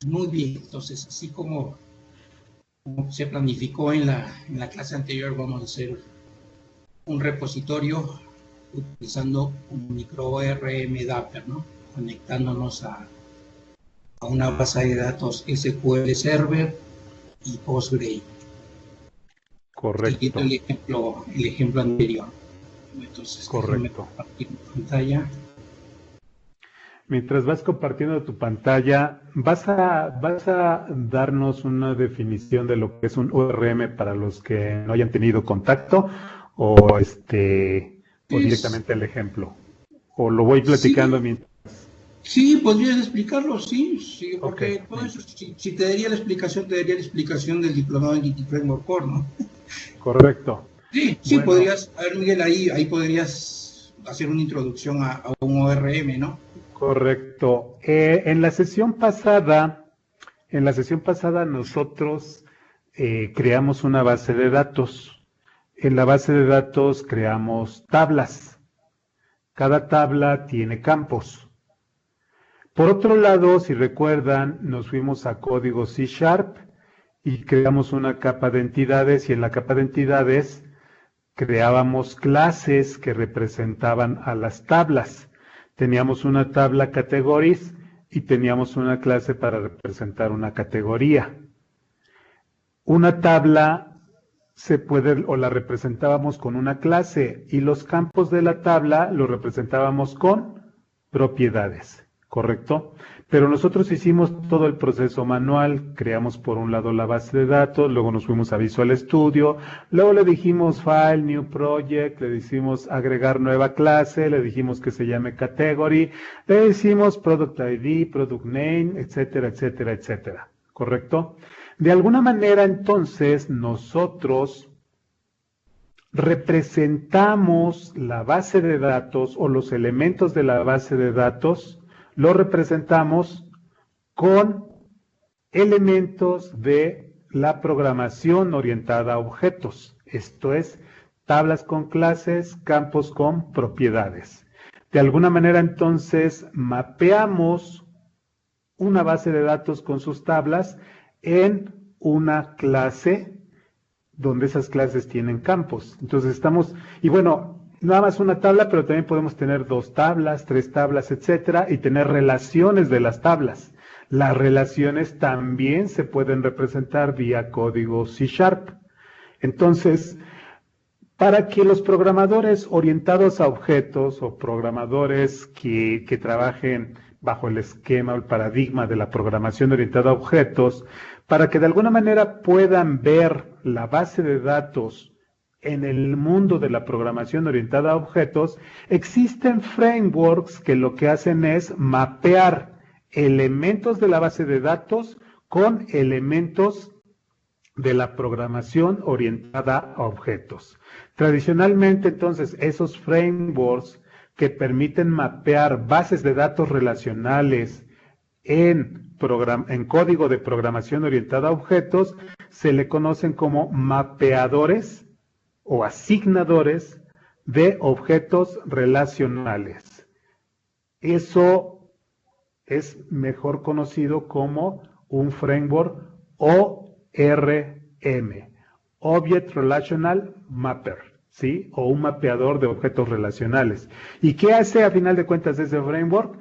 Muy bien, entonces así como se planificó en la clase anterior, vamos a hacer un repositorio utilizando un micro ORM Dapper, ¿no? Conectándonos a una base de datos SQL Server y Postgre, siguiendo Correcto, el ejemplo anterior. Entonces, déjame correcto. compartir mi pantalla. Mientras vas compartiendo tu pantalla, vas a darnos una definición de lo que es un ORM para los que no hayan tenido contacto o Es, directamente el ejemplo. O lo voy platicando sí, mientras. sí, podrías explicarlo, sí, sí, Ok, porque todo eso, si te daría la explicación, te daría la explicación del diplomado en IT Framework Core, ¿no? correcto. Sí, sí, Bueno, podrías, a ver, Miguel, ahí podrías hacer una introducción a un ORM, ¿no? correcto. En la sesión pasada nosotros creamos una base de datos. En la base de datos creamos tablas. Cada tabla tiene campos. Por otro lado, si recuerdan, nos fuimos a código C Sharp y creamos una capa de entidades y en la capa de entidades creábamos clases que representaban a las tablas. Teníamos una tabla categories y teníamos una clase para representar una categoría. Una tabla se puede o la representábamos con una clase y los campos de la tabla los representábamos con propiedades, ¿correcto? Pero nosotros hicimos todo el proceso manual, creamos por un lado la base de datos, luego nos fuimos a Visual Studio, luego le dijimos File, New Project, le dijimos agregar nueva clase, le dijimos que se llame Category, le decimos Product ID, Product Name, etcétera, etcétera, etcétera, ¿correcto? De alguna manera, entonces, nosotros representamos la base de datos o los elementos de la base de datos, lo representamos con elementos de la programación orientada a objetos. Esto es, tablas con clases, campos con propiedades. De alguna manera, entonces, mapeamos una base de datos con sus tablas en una clase donde esas clases tienen campos. Entonces estamos, y bueno, nada más una tabla, pero también podemos tener dos tablas, tres tablas, etcétera, y tener relaciones de las tablas. Las relaciones también se pueden representar vía código C Sharp. Entonces, para que los programadores orientados a objetos o programadores que trabajen bajo el esquema o el paradigma de la programación orientada a objetos, para que de alguna manera puedan ver la base de datos en el mundo de la programación orientada a objetos, existen frameworks que lo que hacen es mapear elementos de la base de datos con elementos de la programación orientada a objetos. Tradicionalmente, entonces, esos frameworks que permiten mapear bases de datos relacionales en código de programación orientada a objetos, se le conocen como mapeadores o asignadores de objetos relacionales. Eso es mejor conocido como un framework ORM, Object Relational Mapper, ¿sí? O un mapeador de objetos relacionales. ¿Y qué hace a final de cuentas ese framework?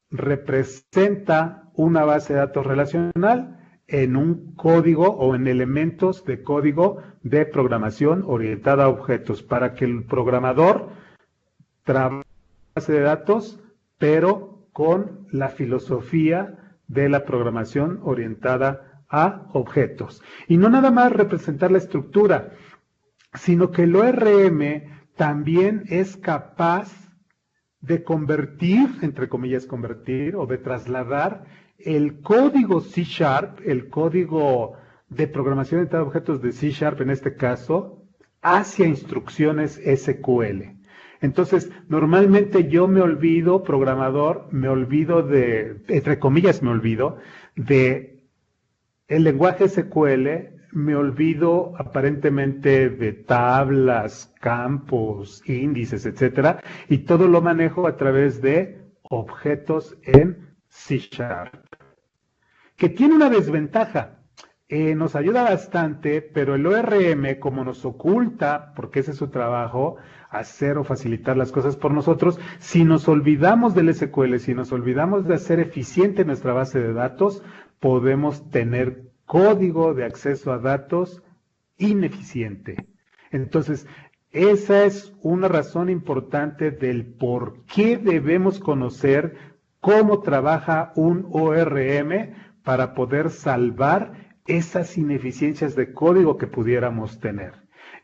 Representa una base de datos relacional en un código o en elementos de código de programación orientada a objetos para que el programador trabaje base de datos, pero con la filosofía de la programación orientada a objetos. Y no nada más representar la estructura, sino que el ORM también es capaz de convertir, entre comillas, convertir o de trasladar el código C Sharp, el código de programación orientada a objetos de C Sharp en este caso, hacia instrucciones SQL. Entonces, normalmente yo me olvido, programador, me olvido entre comillas, me olvido de el lenguaje SQL, me olvido aparentemente de tablas, campos, índices, etcétera, y todo lo manejo a través de objetos en C Sharp. que tiene una desventaja. Nos ayuda bastante, pero el ORM, como nos oculta, porque ese es su trabajo, hacer o facilitar las cosas por nosotros, si nos olvidamos del SQL, si nos olvidamos de hacer eficiente nuestra base de datos, podemos tener código de acceso a datos ineficiente. Entonces, esa es una razón importante del por qué debemos conocer cómo trabaja un ORM para poder salvar esas ineficiencias de código que pudiéramos tener.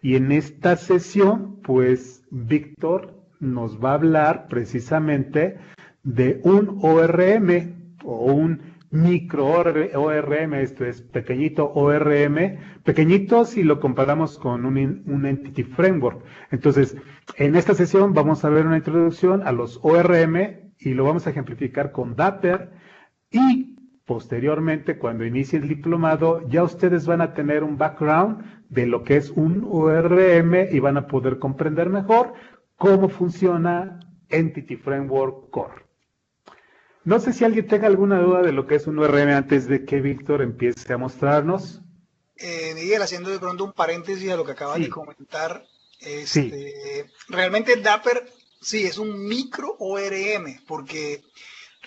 Y en esta sesión, pues, Víctor nos va a hablar precisamente de un ORM o un micro ORM, esto es pequeñito ORM, pequeñito si lo comparamos con un Entity Framework. Entonces, en esta sesión vamos a ver una introducción a los ORM y lo vamos a ejemplificar con Dapper, y posteriormente, cuando inicie el diplomado, ya ustedes van a tener un background de lo que es un ORM y van a poder comprender mejor cómo funciona Entity Framework Core. No sé si alguien tenga alguna duda de lo que es un ORM antes de que Víctor empiece a mostrarnos. Miguel, haciendo de pronto un paréntesis a lo que acabas de comentar, Sí. realmente Dapper sí es un micro ORM, porque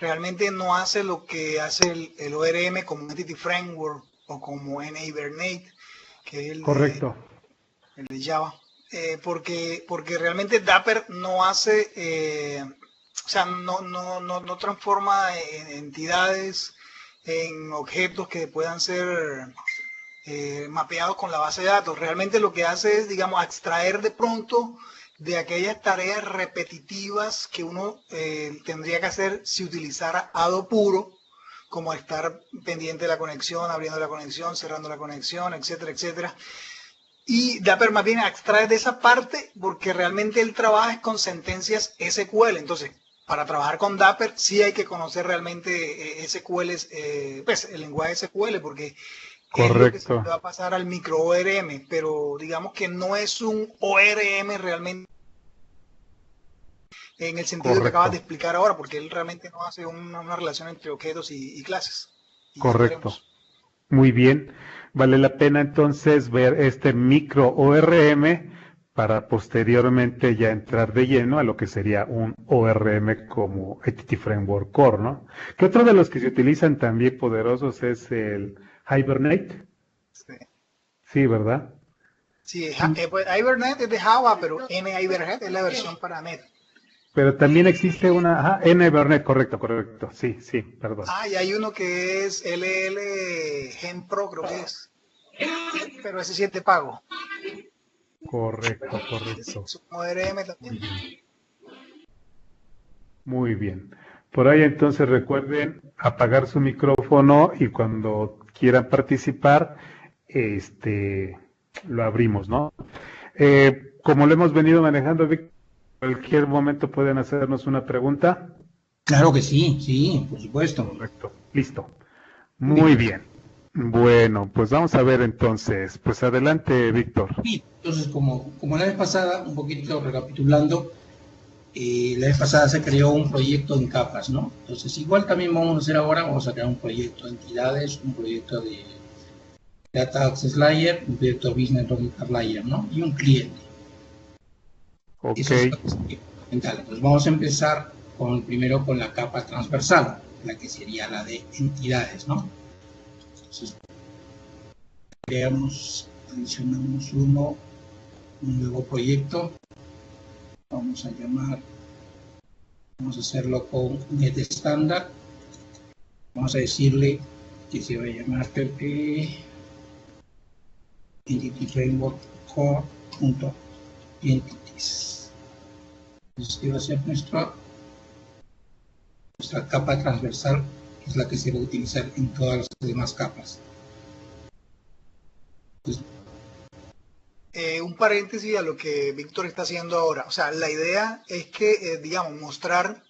realmente no hace lo que hace el ORM como Entity Framework o como NHibernate, que es Correcto. El de Java, porque realmente Dapper no hace, o sea, no transforma entidades en objetos que puedan ser mapeados con la base de datos. Realmente lo que hace es, digamos, extraer de pronto de aquellas tareas repetitivas que uno tendría que hacer si utilizara Ado puro, como estar pendiente de la conexión, abriendo la conexión, cerrando la conexión, etcétera, etcétera. Y Dapper más bien extrae de esa parte porque realmente él trabaja con sentencias SQL. Entonces, para trabajar con Dapper sí hay que conocer realmente SQL, pues el lenguaje SQL, porque correcto, es lo que se le va a pasar al micro ORM, pero digamos que no es un ORM realmente en el sentido que acabas de explicar ahora, porque él realmente no hace una relación entre objetos y clases. Y correcto. Muy bien. Vale la pena entonces ver este micro ORM para posteriormente ya entrar de lleno a lo que sería un ORM como Entity Framework Core, ¿no? Que otro de los que se utilizan también poderosos es el Hibernate. Sí, sí, ¿verdad? Sí, pues Hibernate es de Java, pero NHibernate es la versión para Net. Pero también existe una, NHibernate, correcto, sí, perdón. Y hay uno que es LL Gen Pro, creo que es. Pero ese sí es de pago. Correcto. Es un ORM también. Muy bien. Por ahí entonces recuerden apagar su micrófono y cuando quieran participar, lo abrimos, ¿no? Como lo hemos venido manejando, Víctor, en cualquier momento pueden hacernos una pregunta. Claro que sí, por supuesto. Correcto, listo. Muy bien. Bueno, pues vamos a ver entonces. Pues adelante, Víctor. Sí, entonces, como la vez pasada, un poquito recapitulando, la vez pasada se creó un proyecto en capas, ¿no? Entonces, igual también vamos a hacer ahora, vamos a crear un proyecto de entidades, un proyecto de Data Access Layer, un proyecto de Business Logic Layer, ¿no? Y un cliente. Ok. Eso es fundamental. Entonces, vamos a empezar primero con la capa transversal, la que sería la de entidades, ¿no? Entonces, adicionamos un nuevo proyecto. Vamos a hacerlo con Net Standard. Vamos a decirle que se va a llamar Entity Framework Core.entities. Este va a ser nuestra capa transversal, que es la que se va a utilizar en todas las demás capas. Entonces, un paréntesis a lo que Víctor está haciendo ahora. O sea, la idea es que, digamos, mostrar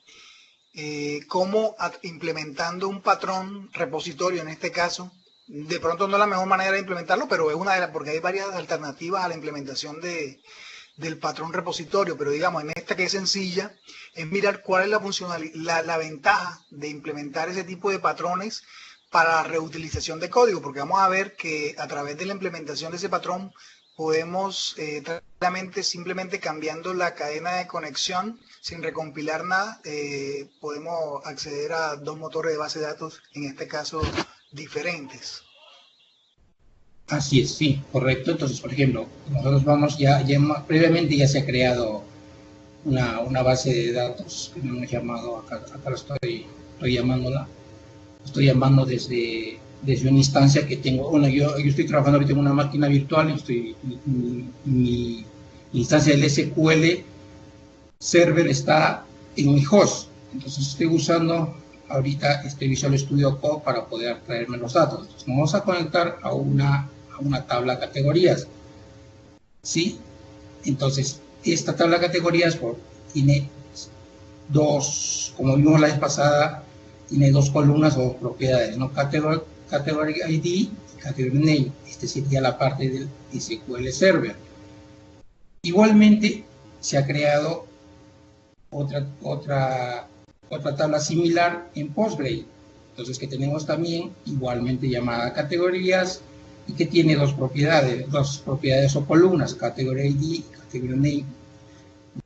cómo implementando un patrón repositorio, en este caso, de pronto no es la mejor manera de implementarlo, pero es una de las, porque hay varias alternativas a la implementación del patrón repositorio, pero digamos, en esta que es sencilla, es mirar cuál es la funcionalidad, la ventaja de implementar ese tipo de patrones para la reutilización de código, porque vamos a ver que a través de la implementación de ese patrón podemos simplemente cambiando la cadena de conexión sin recompilar nada, podemos acceder a dos motores de base de datos, en este caso diferentes. Así es, sí, correcto. Entonces, por ejemplo, nosotros vamos previamente ya se ha creado una base de datos que hemos llamado, acá lo estoy llamándola. Estoy llamando desde una instancia que tengo. Bueno, yo estoy trabajando ahorita en una máquina virtual, mi instancia del SQL server está en mi host. Entonces estoy usando ahorita este Visual Studio Code para poder traerme los datos. Entonces, nos vamos a conectar a una tabla de categorías. ¿Sí? Entonces, esta tabla de categorías tiene dos, como vimos la vez pasada, tiene dos columnas o propiedades, ¿no? Category ID y Category Name. Este sería la parte del SQL Server. Igualmente, se ha creado otra tabla similar en Postgre. Entonces, que tenemos también igualmente llamada categorías y que tiene dos propiedades o columnas, Category ID y Category Name. En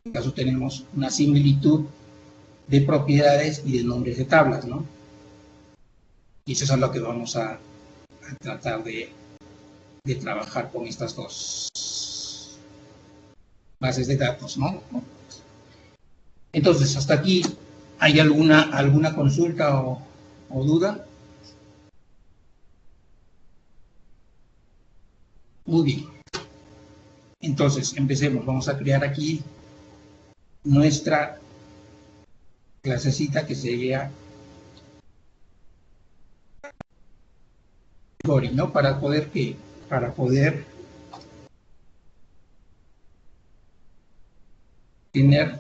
este caso tenemos una similitud de propiedades y de nombres de tablas, ¿no? Y eso es lo que vamos a tratar de trabajar con estas dos bases de datos, ¿no? Entonces, hasta aquí, ¿hay alguna consulta o duda? Muy bien. Entonces, empecemos. Vamos a crear aquí nuestra clasecita que sería category, ¿no? Para poder tener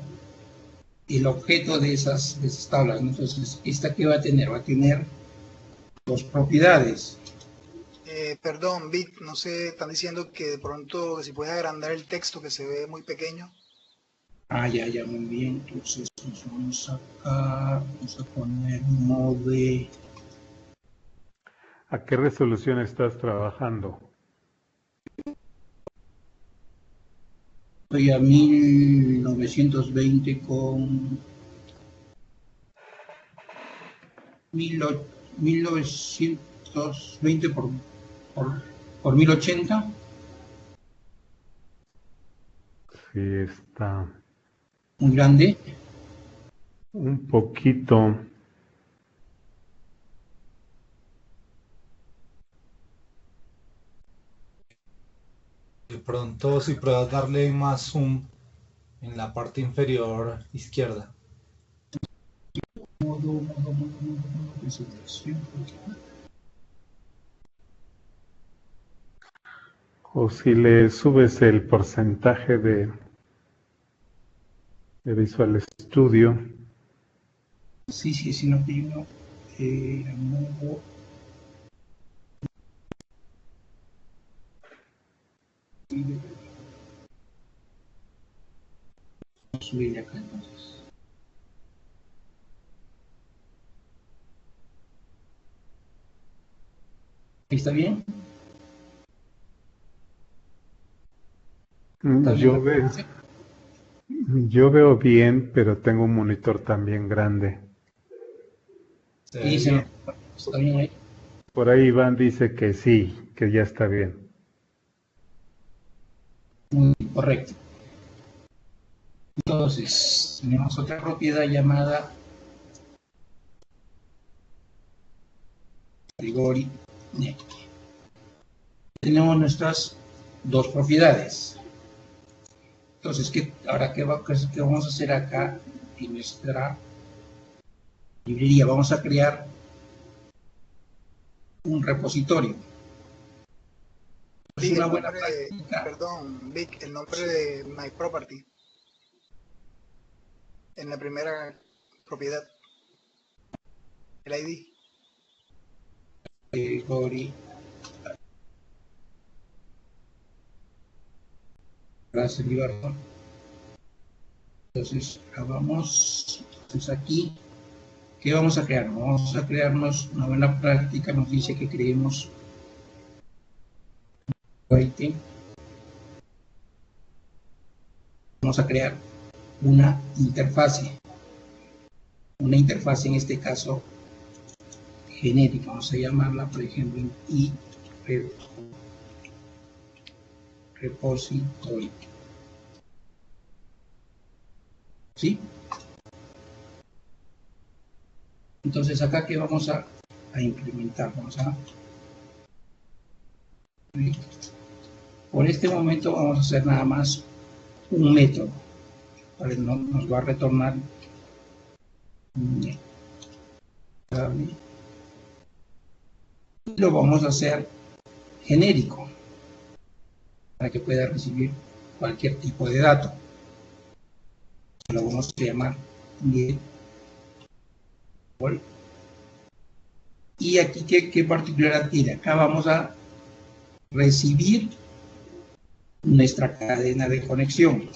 el objeto de esas tablas, ¿no? Entonces, ¿esta qué va a tener? Va a tener dos propiedades. Perdón, Vic, no sé, están diciendo que de pronto si puedes agrandar el texto que se ve muy pequeño. Ya, muy bien. Entonces, nos vamos a poner mode. ¿A qué resolución estás trabajando? Estoy a 1920 con 1920 por 1080. Sí, está Muy grande. un poquito. De pronto, si pruebas darle más zoom en la parte inferior izquierda. Modo, presentación. O si le subes el porcentaje de Visual Studio. Sí, no tengo modo. Subirle acá entonces. ¿Está bien? Yo veo bien, pero tengo un monitor también grande. Sí, está bien ahí. Por ahí Iván dice que sí, que ya está bien. Correcto. Entonces, tenemos otra propiedad llamada category name. Tenemos nuestras dos propiedades. Entonces, ¿qué vamos a hacer acá en nuestra librería? Vamos a crear un repositorio. Es una buena práctica. Perdón, Vic, el nombre de My Property en la primera propiedad, el ID. Category. Entonces, vamos. Entonces aquí ¿Qué vamos a crear? Vamos a crearnos una buena práctica, nos dice que creemos item. Vamos a crear una interfase en este caso genérica, vamos a llamarla por ejemplo repository, ¿sí? Entonces acá que vamos a implementar, por este momento vamos a hacer nada más un método, ¿vale? Nos va a retornar lo vamos a hacer genérico para que pueda recibir cualquier tipo de dato. Lo vamos a llamar get. Y aquí, ¿qué particularidad tiene? Acá vamos a recibir nuestra cadena de conexión.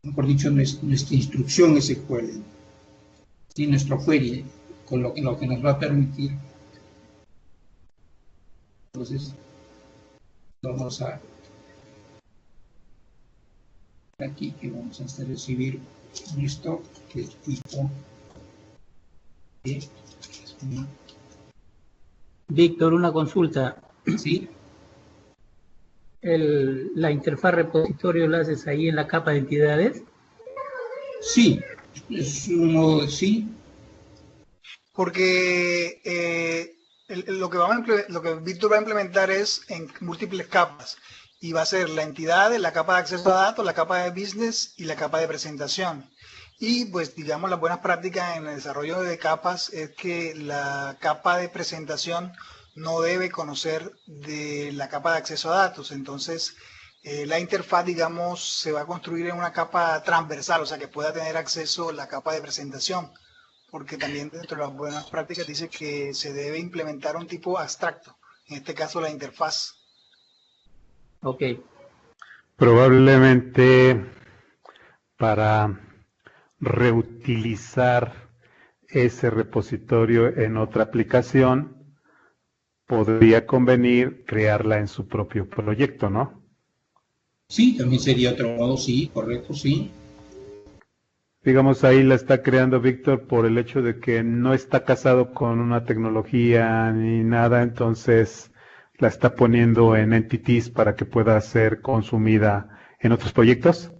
Mejor dicho, nuestra instrucción SQL, ¿sí? Nuestro query, con lo que nos va a permitir. Entonces, vamos a aquí que vamos a hacer recibir esto de tipo de Víctor, una consulta. ¿sí? ¿La interfaz repositorio la haces ahí en la capa de entidades? Sí, es uno, sí. Porque lo que Víctor va a implementar es en múltiples capas. Y va a ser la entidad, la capa de acceso a datos, la capa de business y la capa de presentación. Y pues digamos las buenas prácticas en el desarrollo de capas es que la capa de presentación no debe conocer de la capa de acceso a datos. Entonces la interfaz, digamos, se va a construir en una capa transversal, o sea que pueda tener acceso a la capa de presentación. Porque también dentro de las buenas prácticas dice que se debe implementar un tipo abstracto, en este caso la interfaz. Ok. Probablemente para reutilizar ese repositorio en otra aplicación, podría convenir crearla en su propio proyecto, ¿no? Sí, también sería otro modo, sí, correcto, sí. Digamos, ahí la está creando Víctor por el hecho de que no está casado con una tecnología ni nada, entonces la está poniendo en entities para que pueda ser consumida en otros proyectos.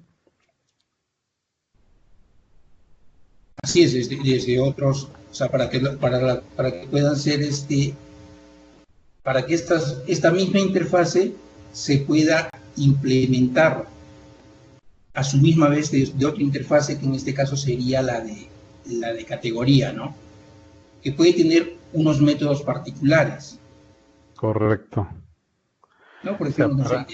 Así es, desde otros, o sea, para que puedan ser para que esta misma interfase se pueda implementar a su misma vez de otra interfase, que en este caso sería la de categoría, ¿no? Que puede tener unos métodos particulares. Correcto. ¿No? Por ejemplo, o sea,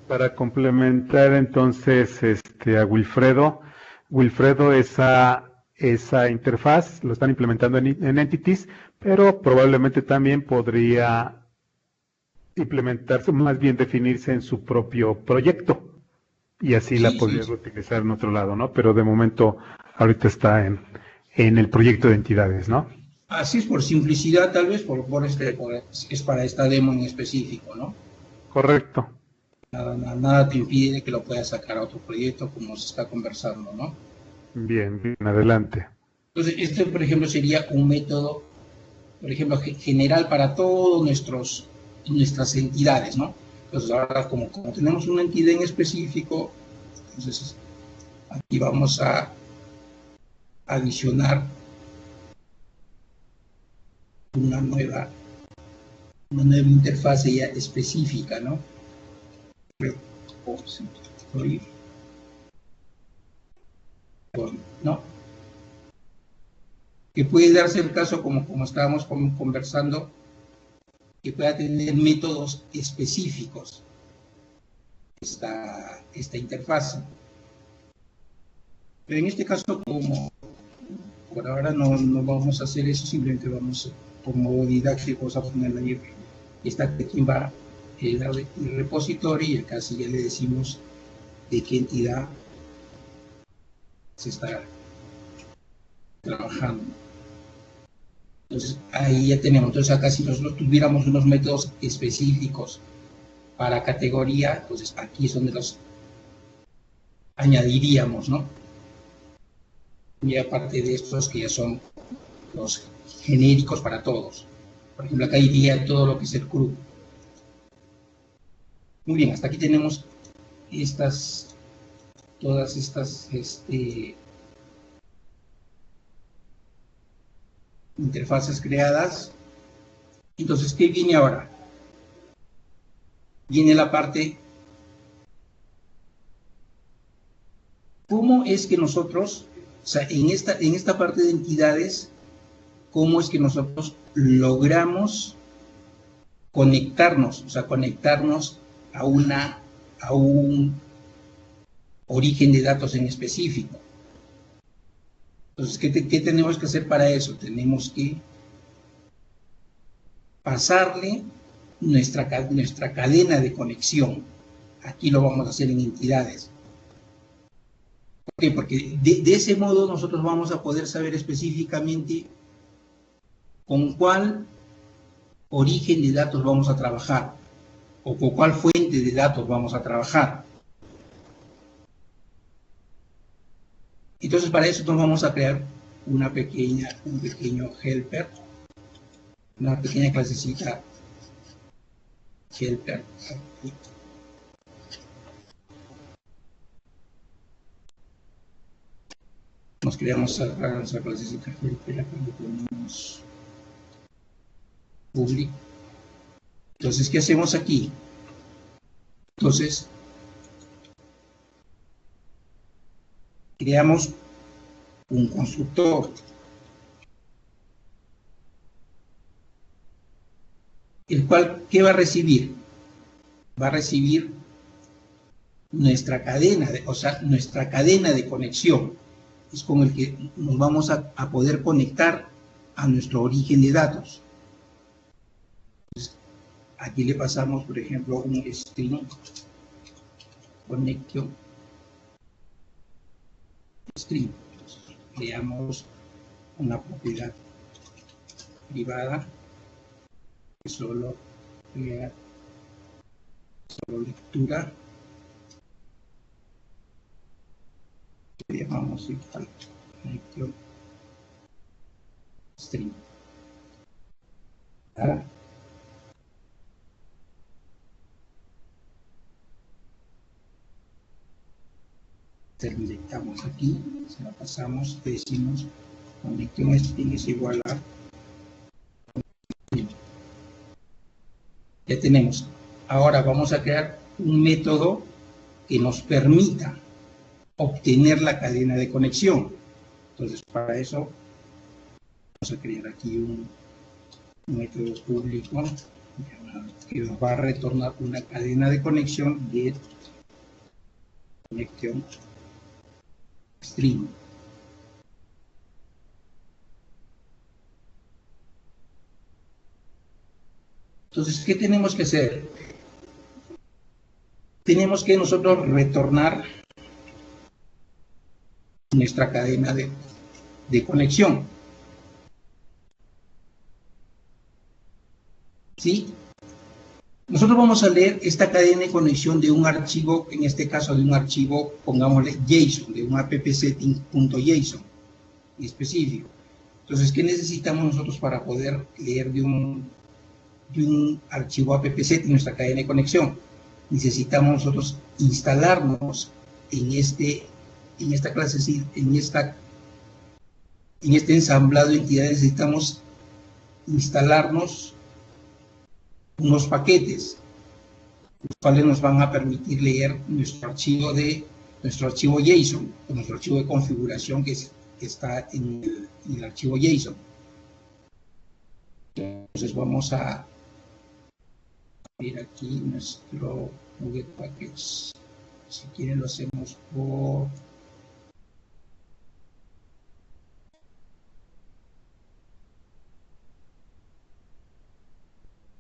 para complementar entonces a Wilfredo, esa interfaz lo están implementando en Entities, pero probablemente también podría implementarse, más bien definirse en su propio proyecto, y así la podría utilizar en otro lado, ¿no? Pero de momento ahorita está en el proyecto de entidades, ¿no? Así es, por simplicidad, tal vez, es para esta demo en específico, ¿no? Correcto. Nada te impide que lo puedas sacar a otro proyecto, como se está conversando, ¿no? Bien, adelante. Entonces, este, por ejemplo, sería un método, por ejemplo, general para todas nuestras entidades, ¿no? Entonces, ahora, como tenemos una entidad en específico, entonces, aquí vamos a adicionar una nueva interfase ya específica, ¿no? ¿No? Que puede darse el caso, como estábamos conversando, que pueda tener métodos específicos esta interfase. Pero en este caso, como por ahora no vamos a hacer eso, simplemente vamos, por modo didáctico, vamos a ponerle ahí esta que va el repositorio, y acá sí ya le decimos de qué entidad se está trabajando. Entonces ahí ya tenemos. Entonces acá si nosotros tuviéramos unos métodos específicos para categoría, entonces aquí es donde los añadiríamos, ¿no? Y aparte de estos que ya son los genéricos para todos. Por ejemplo, acá iría todo lo que es el CRU. Muy bien, hasta aquí tenemos todas estas interfaces creadas. Entonces, ¿qué viene ahora? Viene la parte, ¿cómo es que nosotros, o sea, en esta parte de entidades, cómo es que nosotros logramos conectarnos, o sea, conectarnos a un origen de datos en específico? Entonces, ¿qué tenemos que hacer para eso? Tenemos que pasarle nuestra cadena de conexión. Aquí lo vamos a hacer en entidades. ¿Por qué? Porque de ese modo nosotros vamos a poder saber específicamente con cuál origen de datos vamos a trabajar o con cuál fuente de datos vamos a trabajar. Entonces, para eso nos vamos a crear un pequeño helper, una pequeña clasecita helper. Nos creamos esa clasecita helper, acá le ponemos public. Entonces, ¿qué hacemos aquí? Entonces, creamos un constructor. El cual, ¿qué va a recibir? Va a recibir nuestra cadena, nuestra cadena de conexión. Es con el que nos vamos a poder conectar a nuestro origen de datos. Entonces, aquí le pasamos, por ejemplo, un string connection string. Entonces, creamos una propiedad privada que solo crea lectura. Le llamamos igual connection string. Ahora, selectamos aquí, se la pasamos, decimos connection string es igual a. Ya tenemos. Ahora vamos a crear un método que nos permita obtener la cadena de conexión. Entonces, para eso vamos a crear aquí un método público que nos va a retornar una cadena de conexión de conexión string. Entonces, ¿qué tenemos que hacer? Tenemos que nosotros retornar nuestra cadena de conexión. ¿Sí? Nosotros vamos a leer esta cadena de conexión de un archivo, en este caso de un archivo, pongámosle JSON, de un appsetting.json específico. Entonces, ¿qué necesitamos nosotros para poder leer de un archivo appsetting nuestra cadena de conexión? Necesitamos nosotros instalarnos en esta clase, en este ensamblado de entidades. Necesitamos instalarnos unos paquetes, los cuales nos van a permitir leer nuestro archivo JSON, o nuestro archivo de configuración que está en el archivo JSON. Entonces vamos a abrir aquí nuestro Google Package. Si quieren lo hacemos por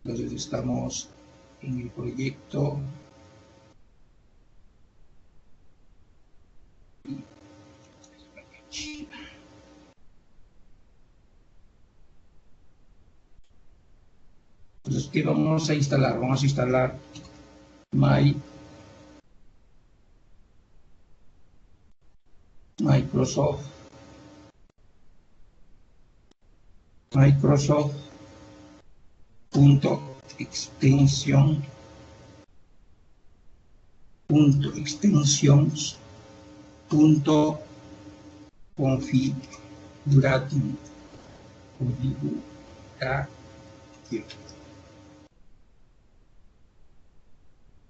entonces estamos en el proyecto entonces, ¿qué vamos a instalar? Vamos a instalar Microsoft extensions configuration.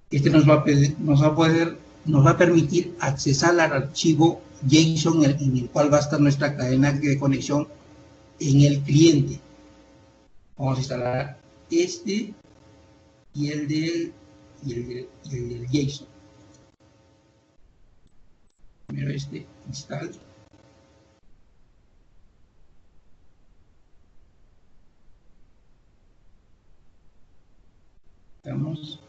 Este nos va a permitir accesar al archivo JSON en el cual va a estar nuestra cadena de conexión en el cliente. Vamos a instalar este y el del JSON. Primero este, install. Estamos.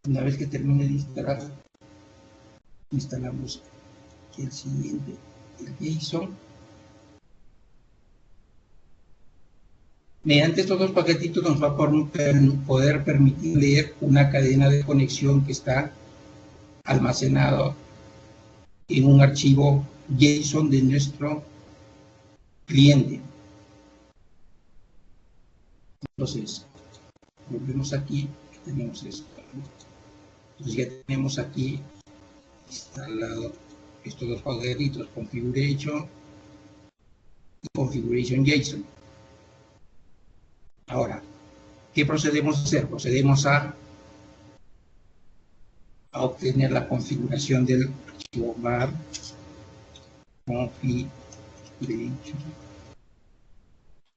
Una vez que termine de instalar, instalamos el siguiente, el JSON. Mediante estos dos paquetitos nos va a poder permitir leer una cadena de conexión que está almacenado en un archivo JSON de nuestro cliente. Entonces, volvemos aquí, tenemos esto. Entonces ya tenemos aquí instalado estos dos paquetitos, configuration y configuration JSON. Ahora, ¿qué procedemos a hacer? Procedemos a obtener la configuración del archivo var configuration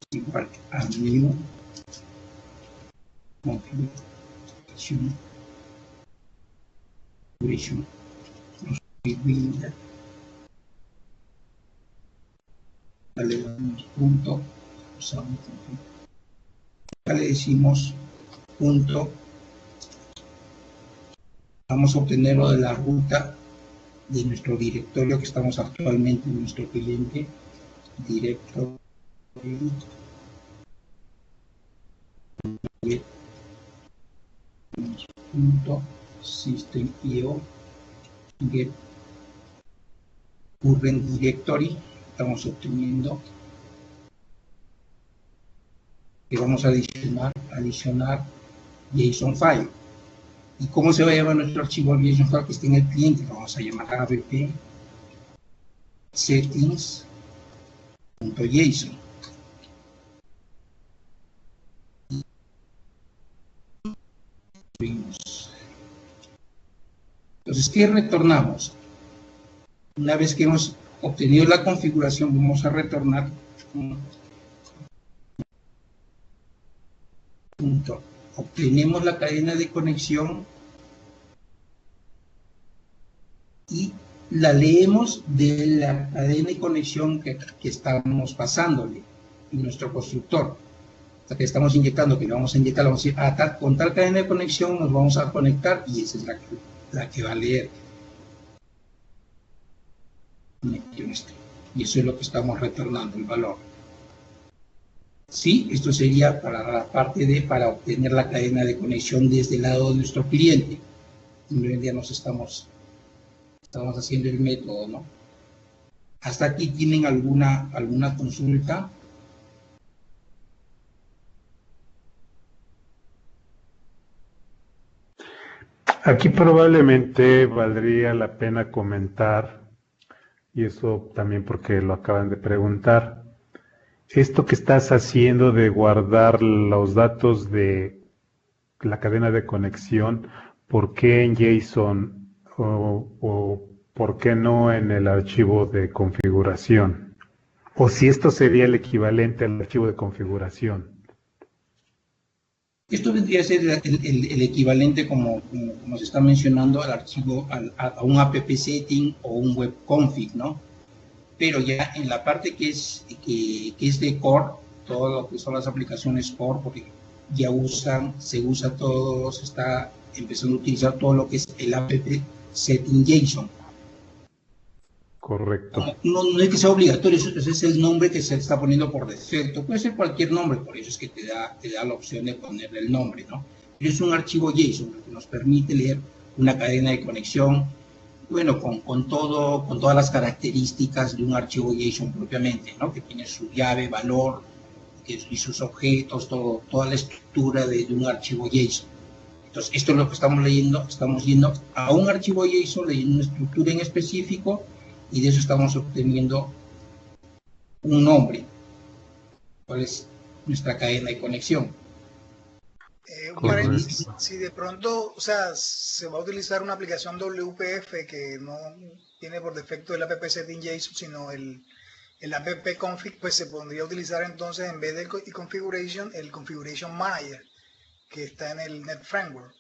igual a new configuration le damos punto, le decimos punto, vamos a obtenerlo de la ruta de nuestro directorio que estamos actualmente en nuestro cliente, directorio punto system.io get current directory. Estamos obteniendo que vamos a adicionar JSON file. ¿Y cómo se va a llamar nuestro archivo JSON file que esté en el cliente? Lo vamos a llamar app settings.json. Entonces, ¿qué retornamos? Una vez que hemos obtenido la configuración, vamos a retornar punto. Obtenemos la cadena de conexión y la leemos de la cadena de conexión que estamos pasándole en nuestro constructor. O sea, que estamos inyectando, que le vamos a inyectar, vamos a decir, con tal cadena de conexión nos vamos a conectar y esa es la que va a leer. Y eso es lo que estamos retornando, el valor. Sí, esto sería para la parte para obtener la cadena de conexión desde el lado de nuestro cliente. Hoy en día nos estamos haciendo el método, ¿no? Hasta aquí tienen alguna consulta. Aquí probablemente valdría la pena comentar, y eso también porque lo acaban de preguntar, esto que estás haciendo de guardar los datos de la cadena de conexión, ¿por qué en JSON o por qué no en el archivo de configuración? O si esto sería el equivalente al archivo de configuración. Esto vendría a ser el equivalente, como se está mencionando, al archivo, a un app setting o un web config, ¿no? Pero ya en la parte que es de core, todo lo que son las aplicaciones core, porque ya se usa todo, se está empezando a utilizar todo lo que es el app setting JSON. Correcto. No es que sea obligatorio, ese es el nombre que se está poniendo por defecto. Puede ser cualquier nombre, por eso es que te da la opción de ponerle el nombre, ¿no? Pero es un archivo JSON que nos permite leer una cadena de conexión, bueno, con todas las características de un archivo JSON propiamente, ¿no? Que tiene su llave, valor, y sus objetos, toda la estructura de un archivo JSON. Entonces, esto es lo que estamos leyendo, estamos yendo a un archivo JSON, leyendo una estructura en específico, y de eso estamos obteniendo un nombre. ¿Cuál es nuestra cadena de conexión? Un paréntesis, si de pronto, o sea, se va a utilizar una aplicación WPF que no tiene por defecto el app setting JSON, sino el app config, pues se podría utilizar entonces, en vez del configuration, el configuration manager que está en el Net Framework.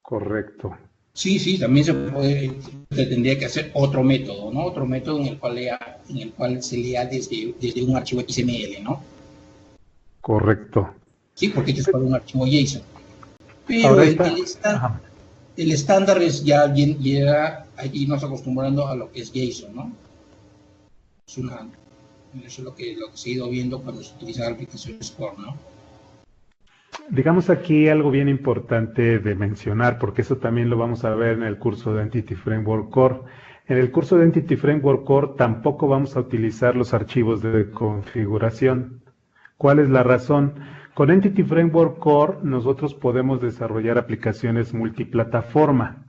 Correcto. Sí, también se tendría que hacer otro método, ¿no? Otro método en el cual se lea desde un archivo XML, ¿no? Correcto. Sí, porque es para un archivo JSON. Pero Ahora el estándar es ya allí nos acostumbrando a lo que es JSON, ¿no? Eso es lo que se ha ido viendo cuando se utiliza aplicaciones core, ¿no? Digamos aquí algo bien importante de mencionar, porque eso también lo vamos a ver en el curso de Entity Framework Core. En el curso de Entity Framework Core tampoco vamos a utilizar los archivos de configuración. ¿Cuál es la razón? Con Entity Framework Core nosotros podemos desarrollar aplicaciones multiplataforma.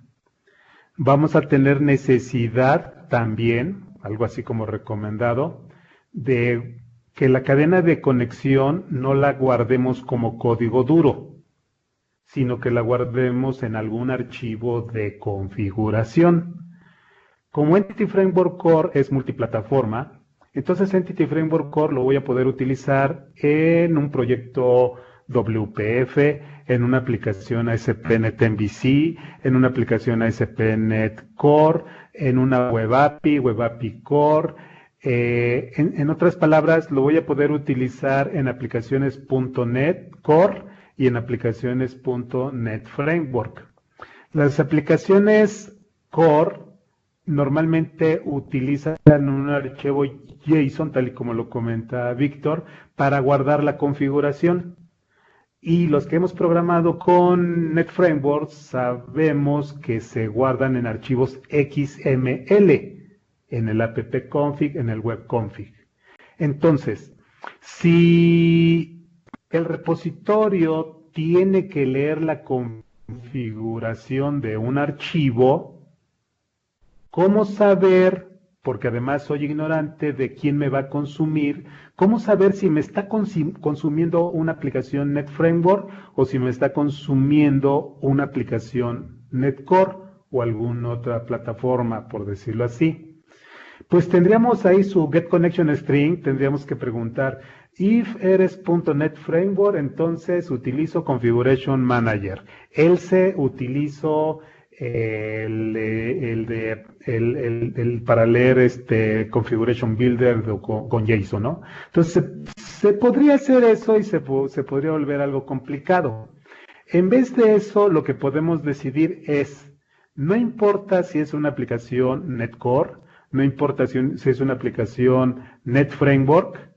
Vamos a tener necesidad también, algo así como recomendado, de que la cadena de conexión no la guardemos como código duro, sino que la guardemos en algún archivo de configuración. Como Entity Framework Core es multiplataforma, entonces Entity Framework Core lo voy a poder utilizar en un proyecto WPF, en una aplicación ASP.NET MVC, en una aplicación ASP.NET Core, en una Web API Core. En otras palabras, lo voy a poder utilizar en aplicaciones .NET Core y en aplicaciones .NET Framework. Las aplicaciones Core normalmente utilizan un archivo JSON, tal y como lo comenta Víctor, para guardar la configuración. Y los que hemos programado con Net Framework sabemos que se guardan en archivos XML, en el app config, en el web config. Entonces, si el repositorio tiene que leer la configuración de un archivo, ¿cómo saber, porque además soy ignorante de quién me va a consumir, cómo saber si me está consumiendo una aplicación Net Framework o si me está consumiendo una aplicación Net Core o alguna otra plataforma, por decirlo así? Pues tendríamos ahí su get connection string, tendríamos que preguntar, if eres .NET Framework, entonces utilizo configuration manager, else utilizo para leer configuration builder con JSON, ¿no? Entonces se podría hacer eso y se podría volver algo complicado. En vez de eso, lo que podemos decidir es, no importa si es una aplicación NetCore, no importa si es una aplicación Net Framework,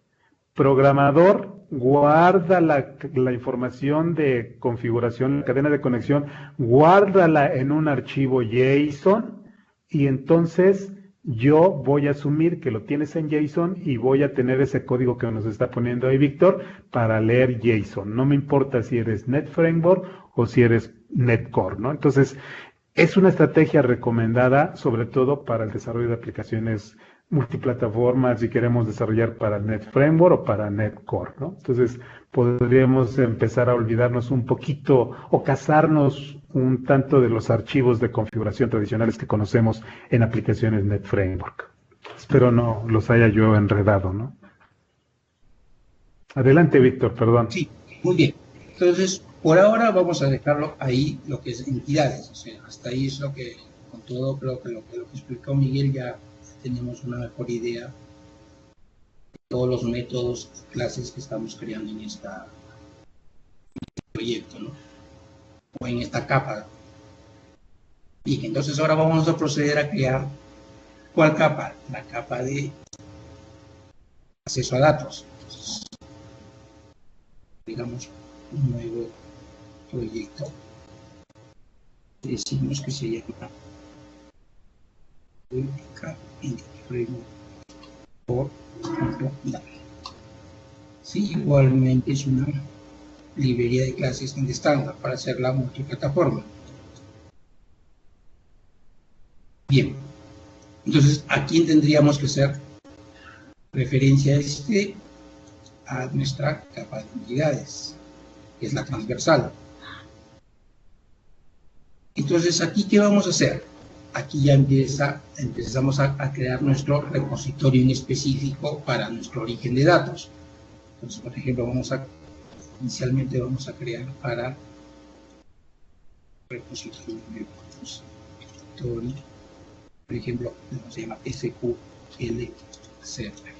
programador guarda la información de configuración, la cadena de conexión, guárdala en un archivo JSON y entonces yo voy a asumir que lo tienes en JSON y voy a tener ese código que nos está poniendo ahí Víctor para leer JSON. No me importa si eres Net Framework o si eres NetCore, ¿no? Entonces, es una estrategia recomendada, sobre todo para el desarrollo de aplicaciones multiplataformas, si queremos desarrollar para Net Framework o para NetCore, ¿no? Entonces, podríamos empezar a olvidarnos un poquito o casarnos un tanto de los archivos de configuración tradicionales que conocemos en aplicaciones Net Framework. Espero no los haya yo enredado, ¿no? Adelante, Víctor, perdón. Sí, Muy bien. Entonces, por ahora vamos a dejarlo ahí, lo que es entidades. O sea, hasta ahí es lo que, con todo, creo que lo que explicó Miguel, ya tenemos una mejor idea de todos los métodos y clases que estamos creando en este proyecto, ¿no? O en esta capa. Bien, entonces ahora vamos a proceder a crear, ¿cuál capa? La capa de acceso a datos. Entonces, digamos, un nuevo proyecto. Decimos que se llama Pública Framework por ejemplo, Dale. Sí, igualmente es una librería de clases en estándar para hacer la multiplataforma. Bien, entonces, ¿a quién tendríamos que hacer referencia a nuestra capa de entidades, que es la transversal? Entonces, ¿aquí qué vamos a hacer? Aquí ya empezamos a crear nuestro repositorio en específico para nuestro origen de datos. Entonces, por ejemplo, inicialmente vamos a crear para repositorio, por ejemplo, se llama SQL Server.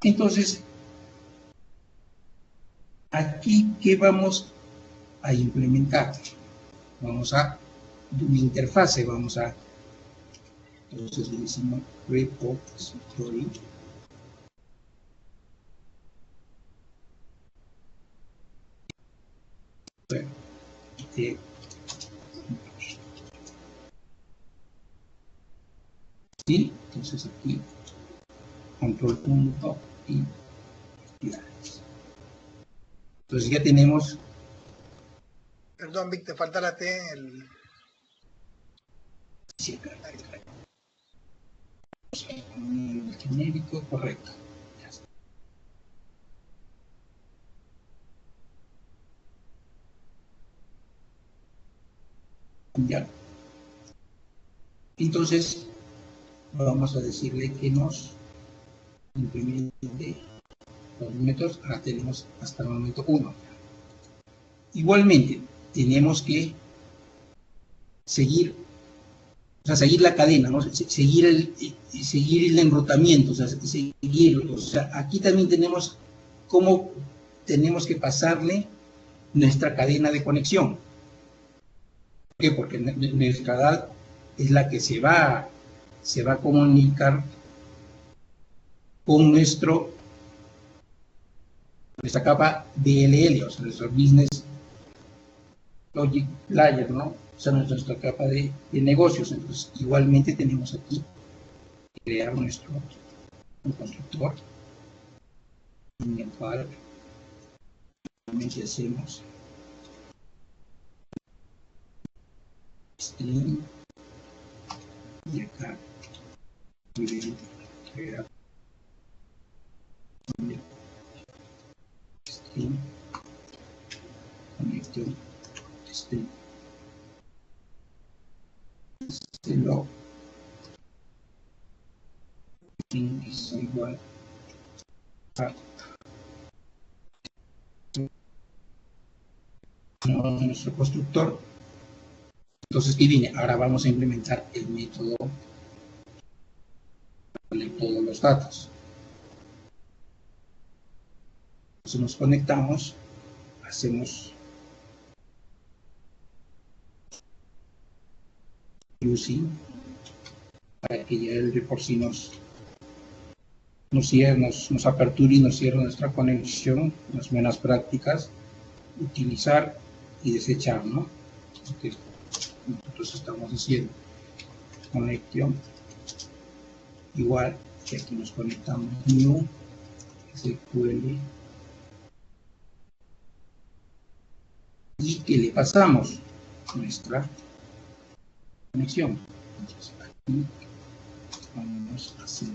Entonces, aquí, ¿qué vamos a implementar? Vamos a una interfase, entonces le decimos repository. ¿Sí? Entonces aquí, control punto y entidades. Entonces ya tenemos. Perdón, Vic, te falta la T en el... Sí, el genérico, correcto. Ya está. Ya. Entonces, vamos a decirle que nos implemente los métodos. Ahora tenemos hasta el momento 1. Igualmente, tenemos que seguir, o sea, seguir la cadena, ¿no? Seguir el enrutamiento, o sea, aquí también tenemos cómo tenemos que pasarle nuestra cadena de conexión. ¿Por qué? Porque nuestra DAL es la que se va a comunicar con nuestra capa DLL, o sea, nuestro Business Logic Layer, ¿no? O sea, nuestra capa de negocios. Entonces, igualmente tenemos aquí que crear un constructor en el cual igualmente hacemos string y acá crear string connection string lo es igual a nuestro constructor. Entonces, ¿qué viene? Ahora vamos a implementar el método de todos los datos. Entonces nos conectamos, hacemos using para que ya el de por sí nos aperture y nos cierre nuestra conexión, las buenas prácticas, utilizar y desechar, ¿no? Porque nosotros estamos haciendo conexión igual que aquí nos conectamos new SQL y que le pasamos nuestra conexión. Entonces aquí vamos a hacer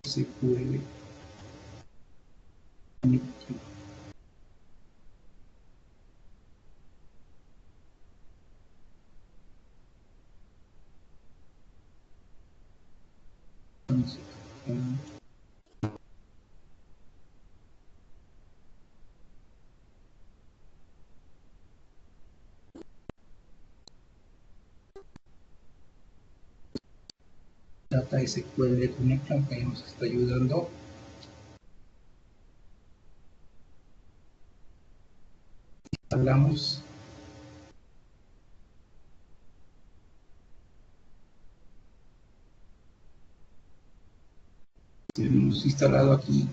SQL connection. Data SQL Connection que nos está ayudando. Hablamos. Tenemos instalado aquí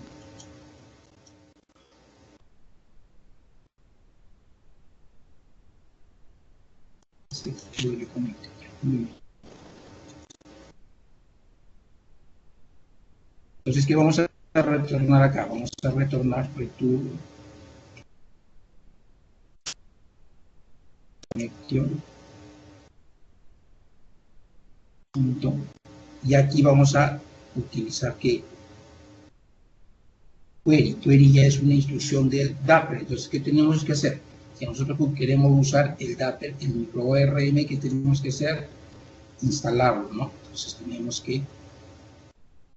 SQL Connect. Muy bien. Entonces, ¿qué vamos a retornar acá? Vamos a retornar return conexión. Punto. Y aquí vamos a utilizar que query ya es una instrucción del Dapper. Entonces, ¿qué tenemos que hacer? Si nosotros queremos usar el Dapper, el micro ORM, ¿qué tenemos que hacer? Instalarlo, ¿no? Entonces tenemos que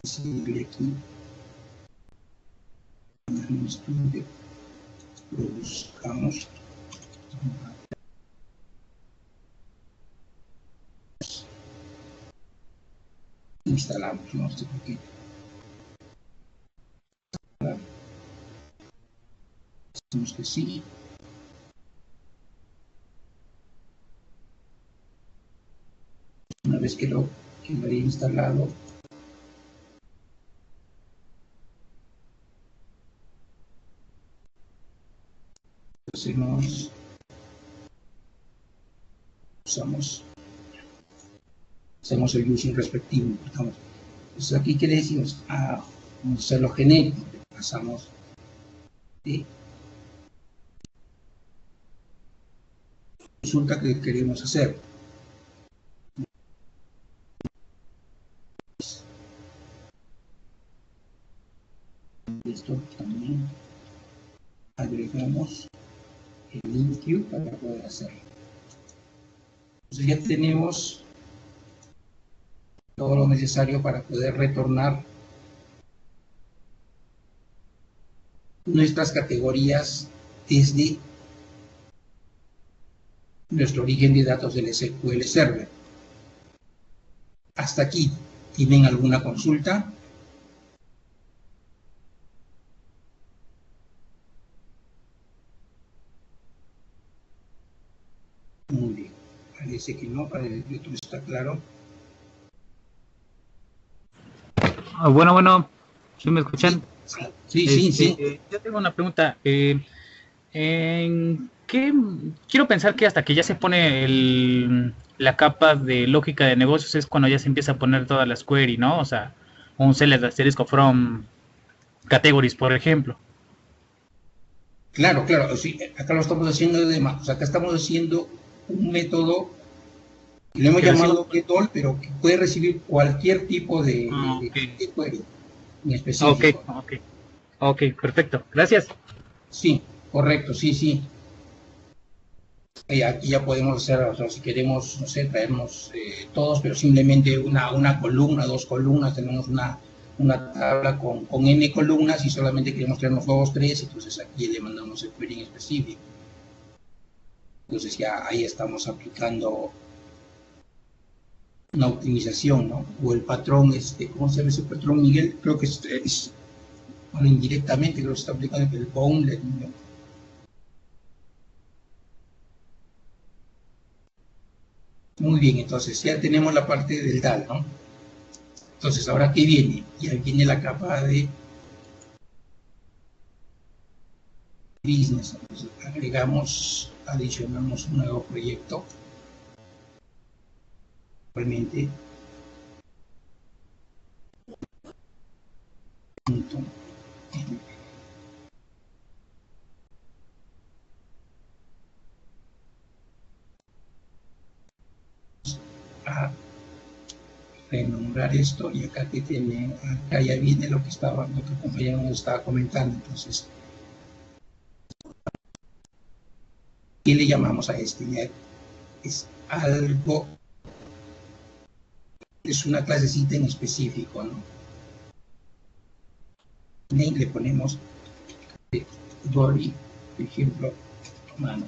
decirle aquí lo buscamos, instalamos, ¿no? Decimos que sí. Una vez que lo haya instalado, hacemos, hacemos el using respectivo. Entonces aquí, ¿qué le decimos? Vamos a hacerlo genérico, pasamos de consulta que queremos hacer. Esto también agregamos el link queue para poder hacerlo. Entonces ya tenemos todo lo necesario para poder retornar nuestras categorías desde nuestro origen de datos del SQL Server. Hasta aquí, ¿tienen alguna consulta? Muy bien, parece que no, para el YouTube está claro. Bueno, ¿sí me escuchan? Sí. Yo tengo una pregunta. ¿En qué? Quiero pensar que hasta que ya se pone la capa de lógica de negocios es cuando ya se empieza a poner todas las query, ¿no? O sea, un select asterisco from categories, por ejemplo. Claro, sí, acá lo estamos haciendo de más. O sea, acá estamos haciendo un método, y lo hemos llamado getOll, pero que puede recibir cualquier tipo de query en específico. Ok, perfecto. Gracias. Sí, correcto, sí. Y aquí ya podemos hacer, o sea, si queremos, no sé, traernos todos, pero simplemente una columna, dos columnas, tenemos una tabla con n columnas y solamente queremos traernos 2, 3, entonces aquí le mandamos el query en específico. Entonces ya ahí estamos aplicando una optimización, ¿no? O el patrón, ¿cómo se llama ese patrón, Miguel? Creo que bueno, indirectamente creo que se está aplicando el bounded, ¿no? Muy bien, entonces ya tenemos la parte del DAL, ¿no? Entonces, ¿ahora qué viene? Ya viene la capa de business. Entonces, adicionamos un nuevo proyecto. Realmente, a renombrar esto, y acá acá ya viene lo que nuestro compañero nos estaba comentando. Entonces, ¿qué le llamamos a este? Ya es algo, es una clasecita en específico, ¿no? Name le ponemos Dory, por ejemplo, mano.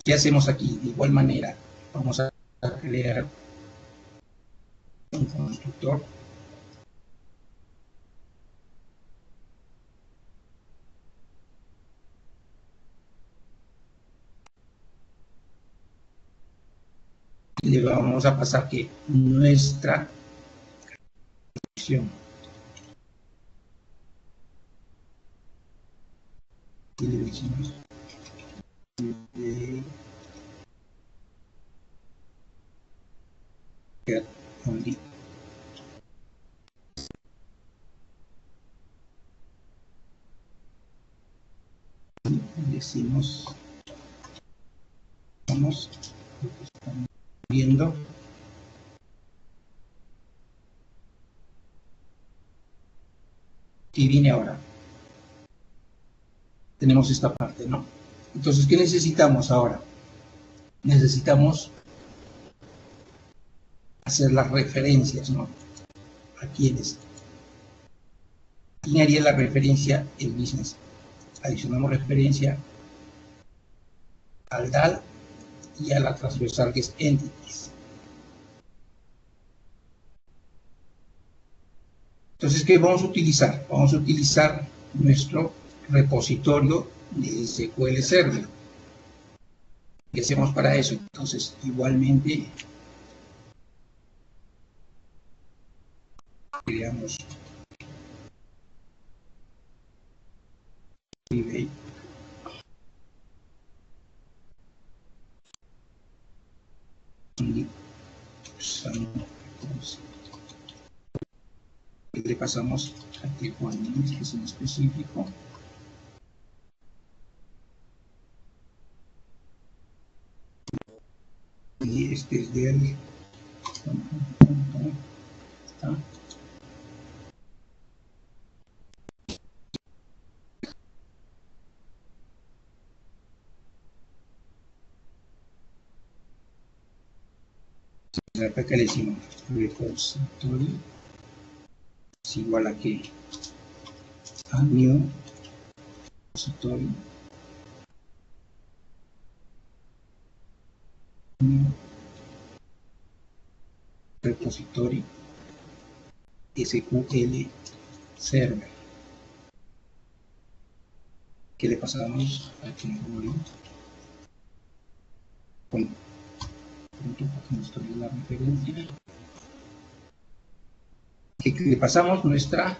¿Qué hacemos aquí? De igual manera, vamos a crear un constructor. Y le vamos a pasar que nuestra acción. Y le decimos only. Decimos estamos viendo y viene ahora. Tenemos esta parte, ¿no? Entonces, ¿qué necesitamos ahora? Necesitamos hacer las referencias, ¿no? ¿A quiénes? ¿Quién haría la referencia? El business. Adicionamos referencia al DAL y a la transversal, que es entities. Entonces, ¿qué vamos a utilizar? Vamos a utilizar nuestro repositorio de SQL Server. ¿Qué hacemos para eso? Entonces, igualmente creamos eBay. Le pasamos al tipo admin, que es en específico. Y este es de él. ¿Está? Acá que le decimos repository es igual a que a new repository repository SQL Server, que le pasamos aquí con la referencia, que le pasamos nuestra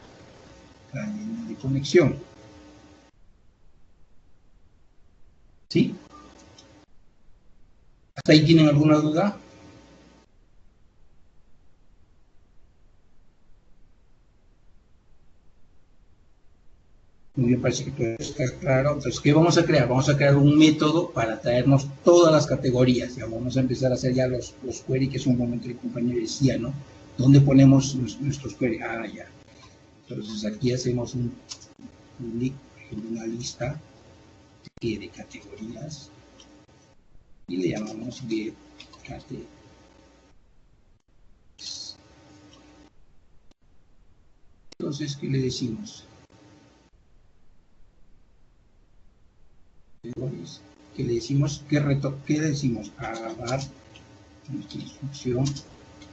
cadena de conexión. ¿Sí? ¿Hasta ahí tienen alguna duda? Muy bien, parece que todo está claro. Entonces, ¿qué vamos a crear? Vamos a crear un método para traernos todas las categorías. Ya vamos a empezar a hacer ya los query, que es un momento el compañero decía, ¿no? ¿Dónde ponemos nuestros query? Ah, ya. Entonces, aquí hacemos un link, una lista de categorías y le llamamos get categories. Entonces, ¿qué le decimos? Que le decimos, ¿qué le decimos? A dar nuestra instrucción,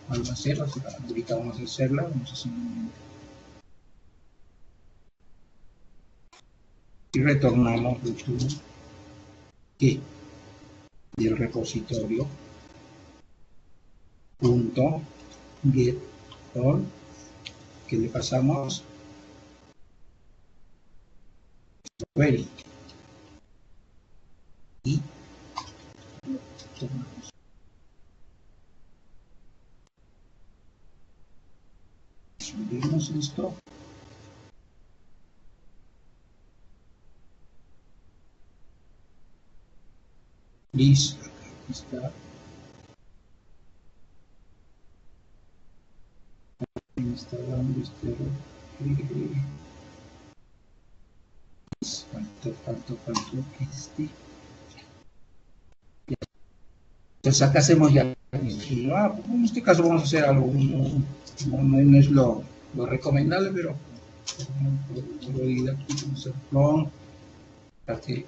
¿cuál va a ser? Ahorita vamos a hacerla, vamos a hacer y retornamos que del repositorio punto get all, que le pasamos query y subimos esto. Listo, aquí está. Me está dando este faltó este. Entonces acá hacemos ya, en este caso vamos a hacer algo, no es lo recomendable, pero por didáctico, vamos a hacer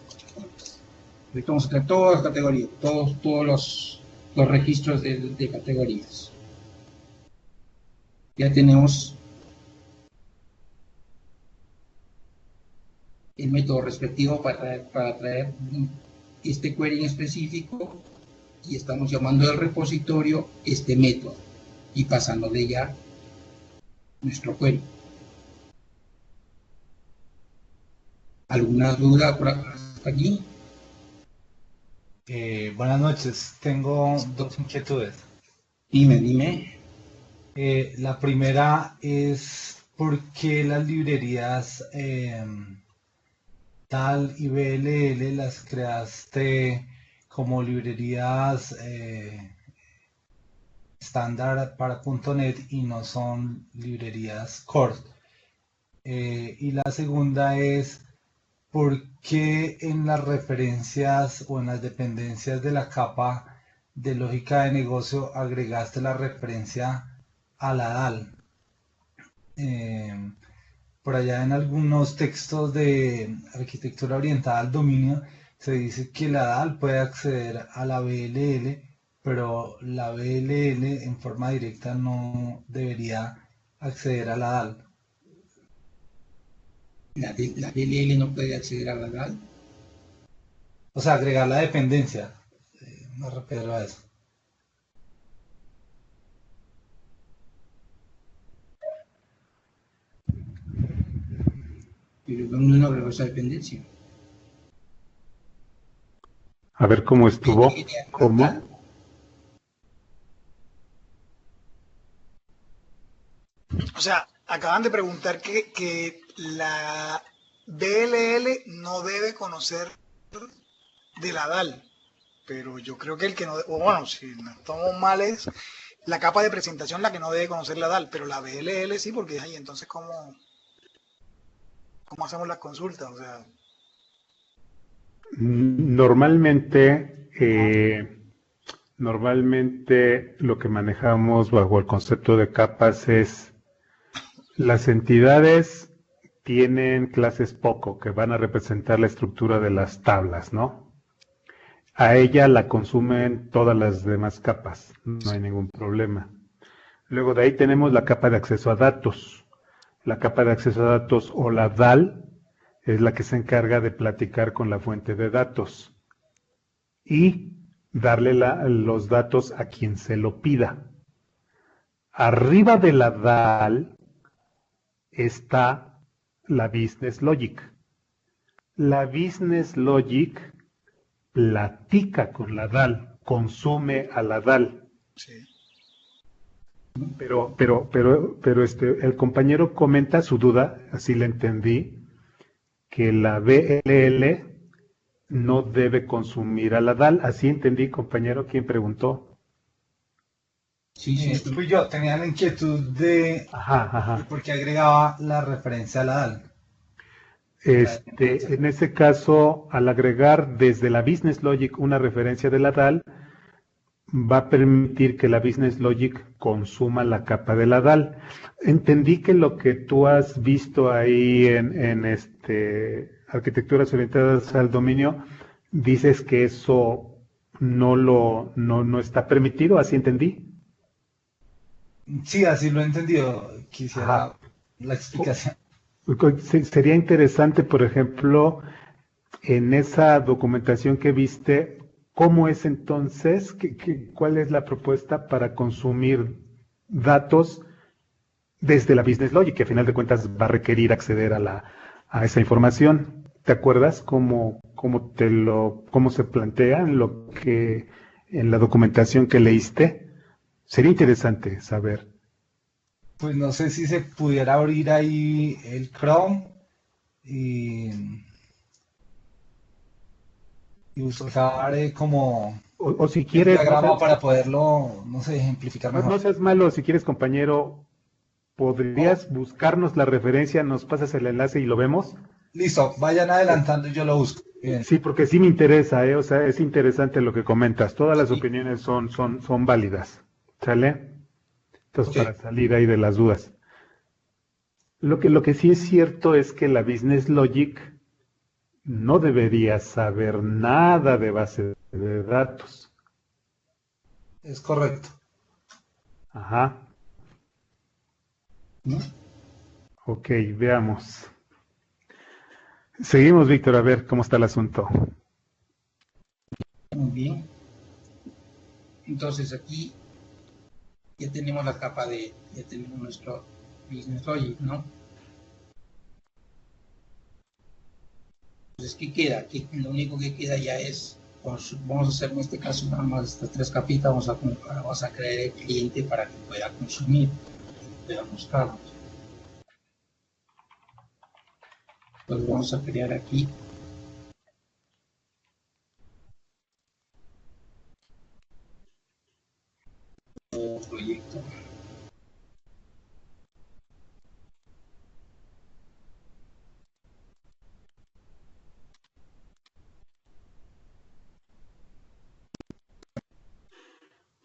clon, Ahorita vamos a tener todas las categorías, todos los registros de categorías. Ya tenemos el método respectivo para traer este query en específico, y estamos llamando al repositorio este método y pasándole ya nuestro query. ¿Alguna duda por hasta aquí? Buenas noches, tengo dos inquietudes. Dime. La primera es ¿por qué las librerías TAL y BLL las creaste como librerías estándar para .NET y no son librerías core? Y la segunda es ¿por qué en las referencias o en las dependencias de la capa de lógica de negocio agregaste la referencia a la DAL? Por allá en algunos textos de arquitectura orientada al dominio se dice que la DAL puede acceder a la BLL, pero la BLL en forma directa no debería acceder a la DAL. La DLL no puede acceder a la DAL. O sea, agregar la dependencia. Me refiero a eso. Pero no agregó esa dependencia. A ver cómo estuvo. ¿Cómo? O sea, acaban de preguntar que la DLL no debe conocer de la DAL, pero yo creo que el que no, o bueno, si no estamos mal es la capa de presentación la que no debe conocer la DAL, pero la BLL sí, porque ahí entonces ¿cómo hacemos las consultas? O sea, normalmente lo que manejamos bajo el concepto de capas es las entidades tienen clases POCO que van a representar la estructura de las tablas, ¿no? A ella la consumen todas las demás capas, no hay ningún problema. Luego de ahí tenemos la capa de acceso a datos. La capa de acceso a datos o la DAL es la que se encarga de platicar con la fuente de datos y darle los datos a quien se lo pida. Arriba de la DAL está la Business Logic. La Business Logic platica con la DAL, consume a la DAL. sí. Pero el compañero comenta su duda, así le entendí, que la BLL no debe consumir a la DAL. Así entendí, compañero, ¿quién preguntó? Sí. Fui yo, tenía la inquietud de por qué agregaba la referencia a la DAL. En ese caso, al agregar desde la Business Logic una referencia de la DAL, va a permitir que la Business Logic consuma la capa de la DAL. Entendí que lo que tú has visto ahí en arquitecturas orientadas al dominio, dices que eso no está permitido, ¿así entendí? Sí, así lo he entendido. Quisiera la explicación. Sería interesante, por ejemplo, en esa documentación que viste, ¿cómo es entonces? ¿Cuál es la propuesta para consumir datos desde la Business Logic, que a final de cuentas va a requerir acceder a esa información? ¿Te acuerdas cómo se plantea en la documentación que leíste? Sería interesante saber. Pues no sé si se pudiera abrir ahí el Chrome y usar como o si quieres diagrama para poderlo, no sé, ejemplificar mejor. No seas malo, si quieres, compañero, ¿podrías buscarnos la referencia? ¿Nos pasas el enlace y lo vemos? Listo, vayan adelantando y yo lo busco. Bien. Sí, porque sí me interesa, o sea, es interesante lo que comentas. Todas las opiniones son válidas, ¿sale? Entonces, para salir ahí de las dudas. Lo que sí es cierto es que la Business Logic no debería saber nada de base de datos. Es correcto. Ajá. ¿no? Ok, veamos. Seguimos, Víctor, a ver cómo está el asunto. Muy bien. Entonces aquí ya tenemos la capa ya tenemos nuestro business logic, ¿no? Entonces, ¿qué queda? Lo único que queda ya es, vamos a hacer en este caso nada más estas 3 capitas, vamos a crear el cliente para que pueda consumir, pueda mostrarnos. Entonces vamos a crear aquí un proyecto.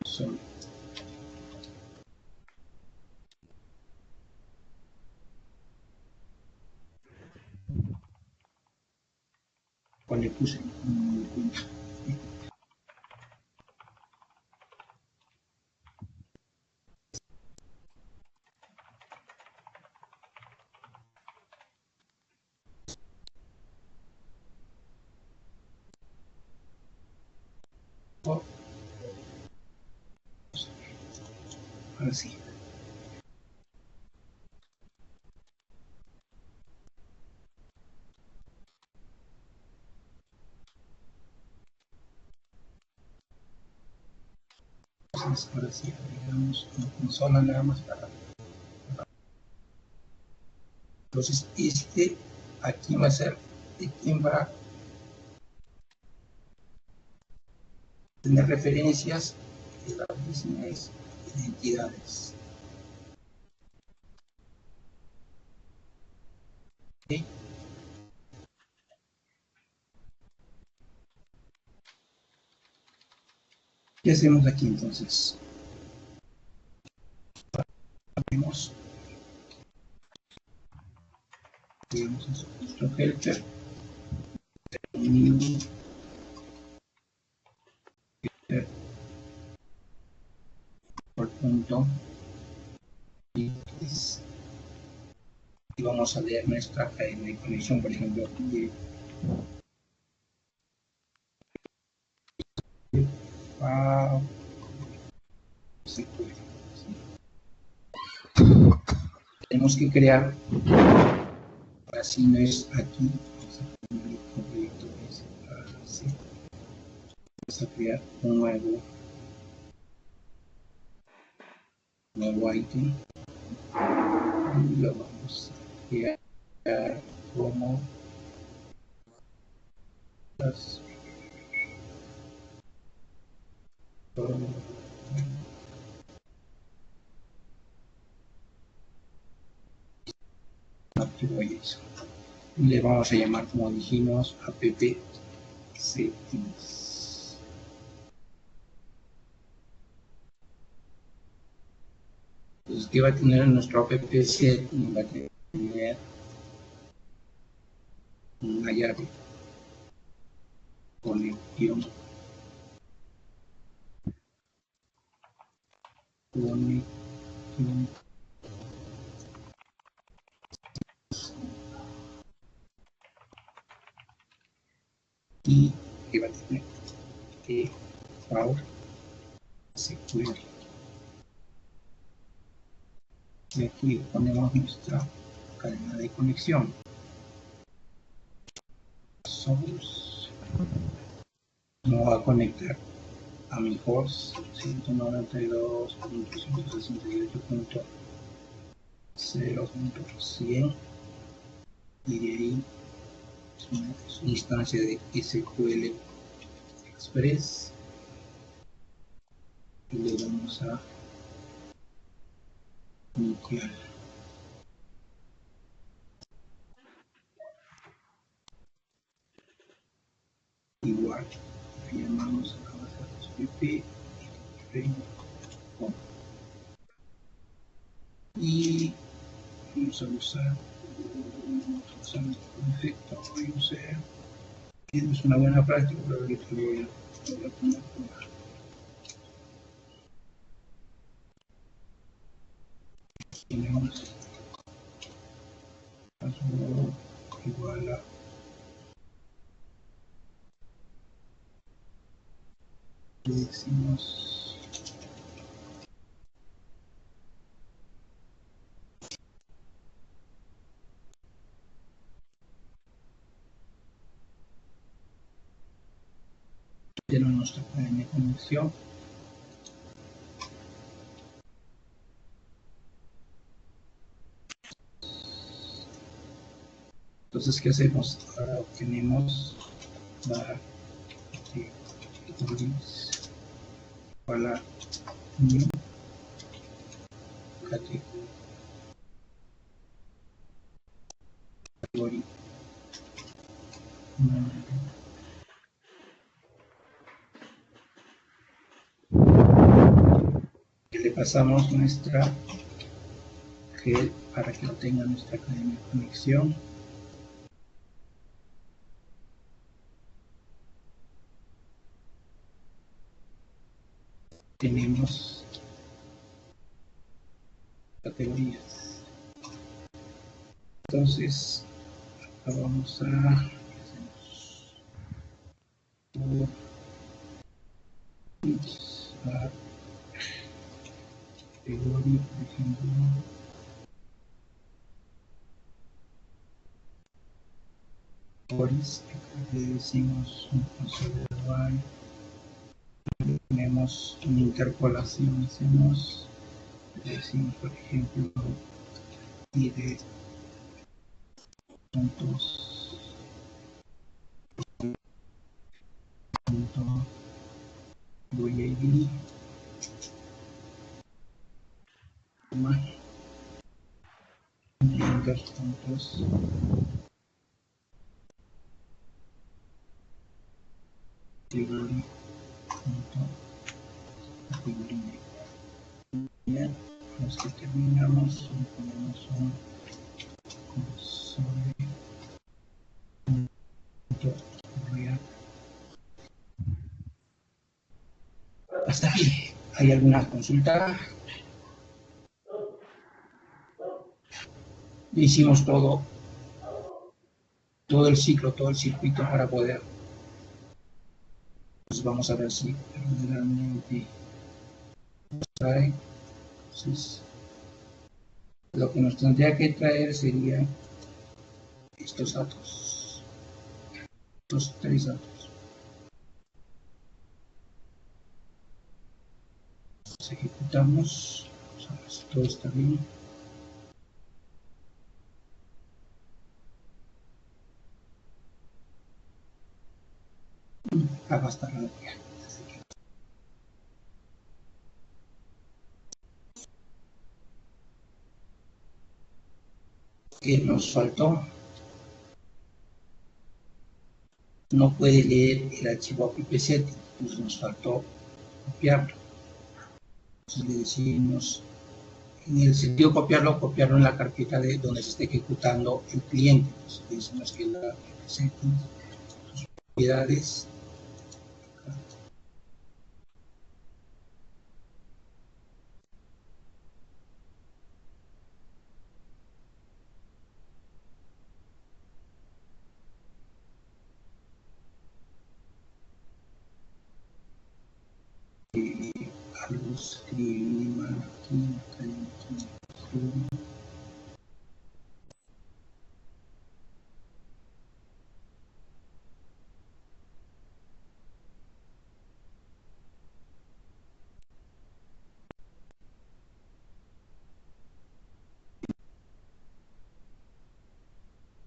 Son cuando le puse así. Entonces, ahora sí, agregamos una consola nada más para. Entonces, aquí va a ser de quién va a tener referencias de las business identidades. ¿Okay? ¿Qué hacemos aquí entonces? Abrimos, digamos, nuestro helper, new helper por punto y vamos a leer nuestra cadena de conexión, por ejemplo, de tenemos que crear, así no es aquí, vamos a crear un nuevo ítem y lo vamos a crear como las atributos. Le vamos a llamar, como dijimos, app settings. Entonces, ¿qué va a tener nuestro app setting? Va a tener una llave conexión y que va a tener que ahora SQL. Y aquí ponemos nuestra cadena de conexión. Source no va a conectar a mi host 192.168.0.100 y de ahí es una instancia de SQL Express y le vamos a iniciar. Igual llamamos a base de y vamos a usar este efecto user Es una buena práctica, pero ahorita lo voy a poner. Tenemos paso igual a decimos tenemos nuestra cadena de conexión. Entonces, ¿qué hacemos? Ahora obtenemos la categorías igual a new categoría. Que le pasamos nuestra head para que lo tenga nuestra cadena de conexión. Tenemos categorías. Entonces, vamos a categoría, por ejemplo, categories, le decimos un considerar tenemos una interpolación, hacemos, decimos por ejemplo, id puntos punto id dos puntos category punto categoría. Bien, los que terminamos ponemos un console punto react. Hasta aquí. ¿Hay alguna consulta? Hicimos todo el ciclo, todo el circuito para poder. Pues vamos a ver si realmente trae. Entonces, lo que nos tendría que traer sería estos datos, estos tres datos. Los ejecutamos, vamos a ver si todo está bien. Acá va a estar la memoria. ¿Qué nos faltó? No puede leer el archivo pipset, pues nos faltó copiarlo. Entonces le decimos, en el sentido de copiarlo en la carpeta de donde se esté ejecutando el cliente. Entonces le decimos que la pipset, sus propiedades, Carlos, Lima, aquí.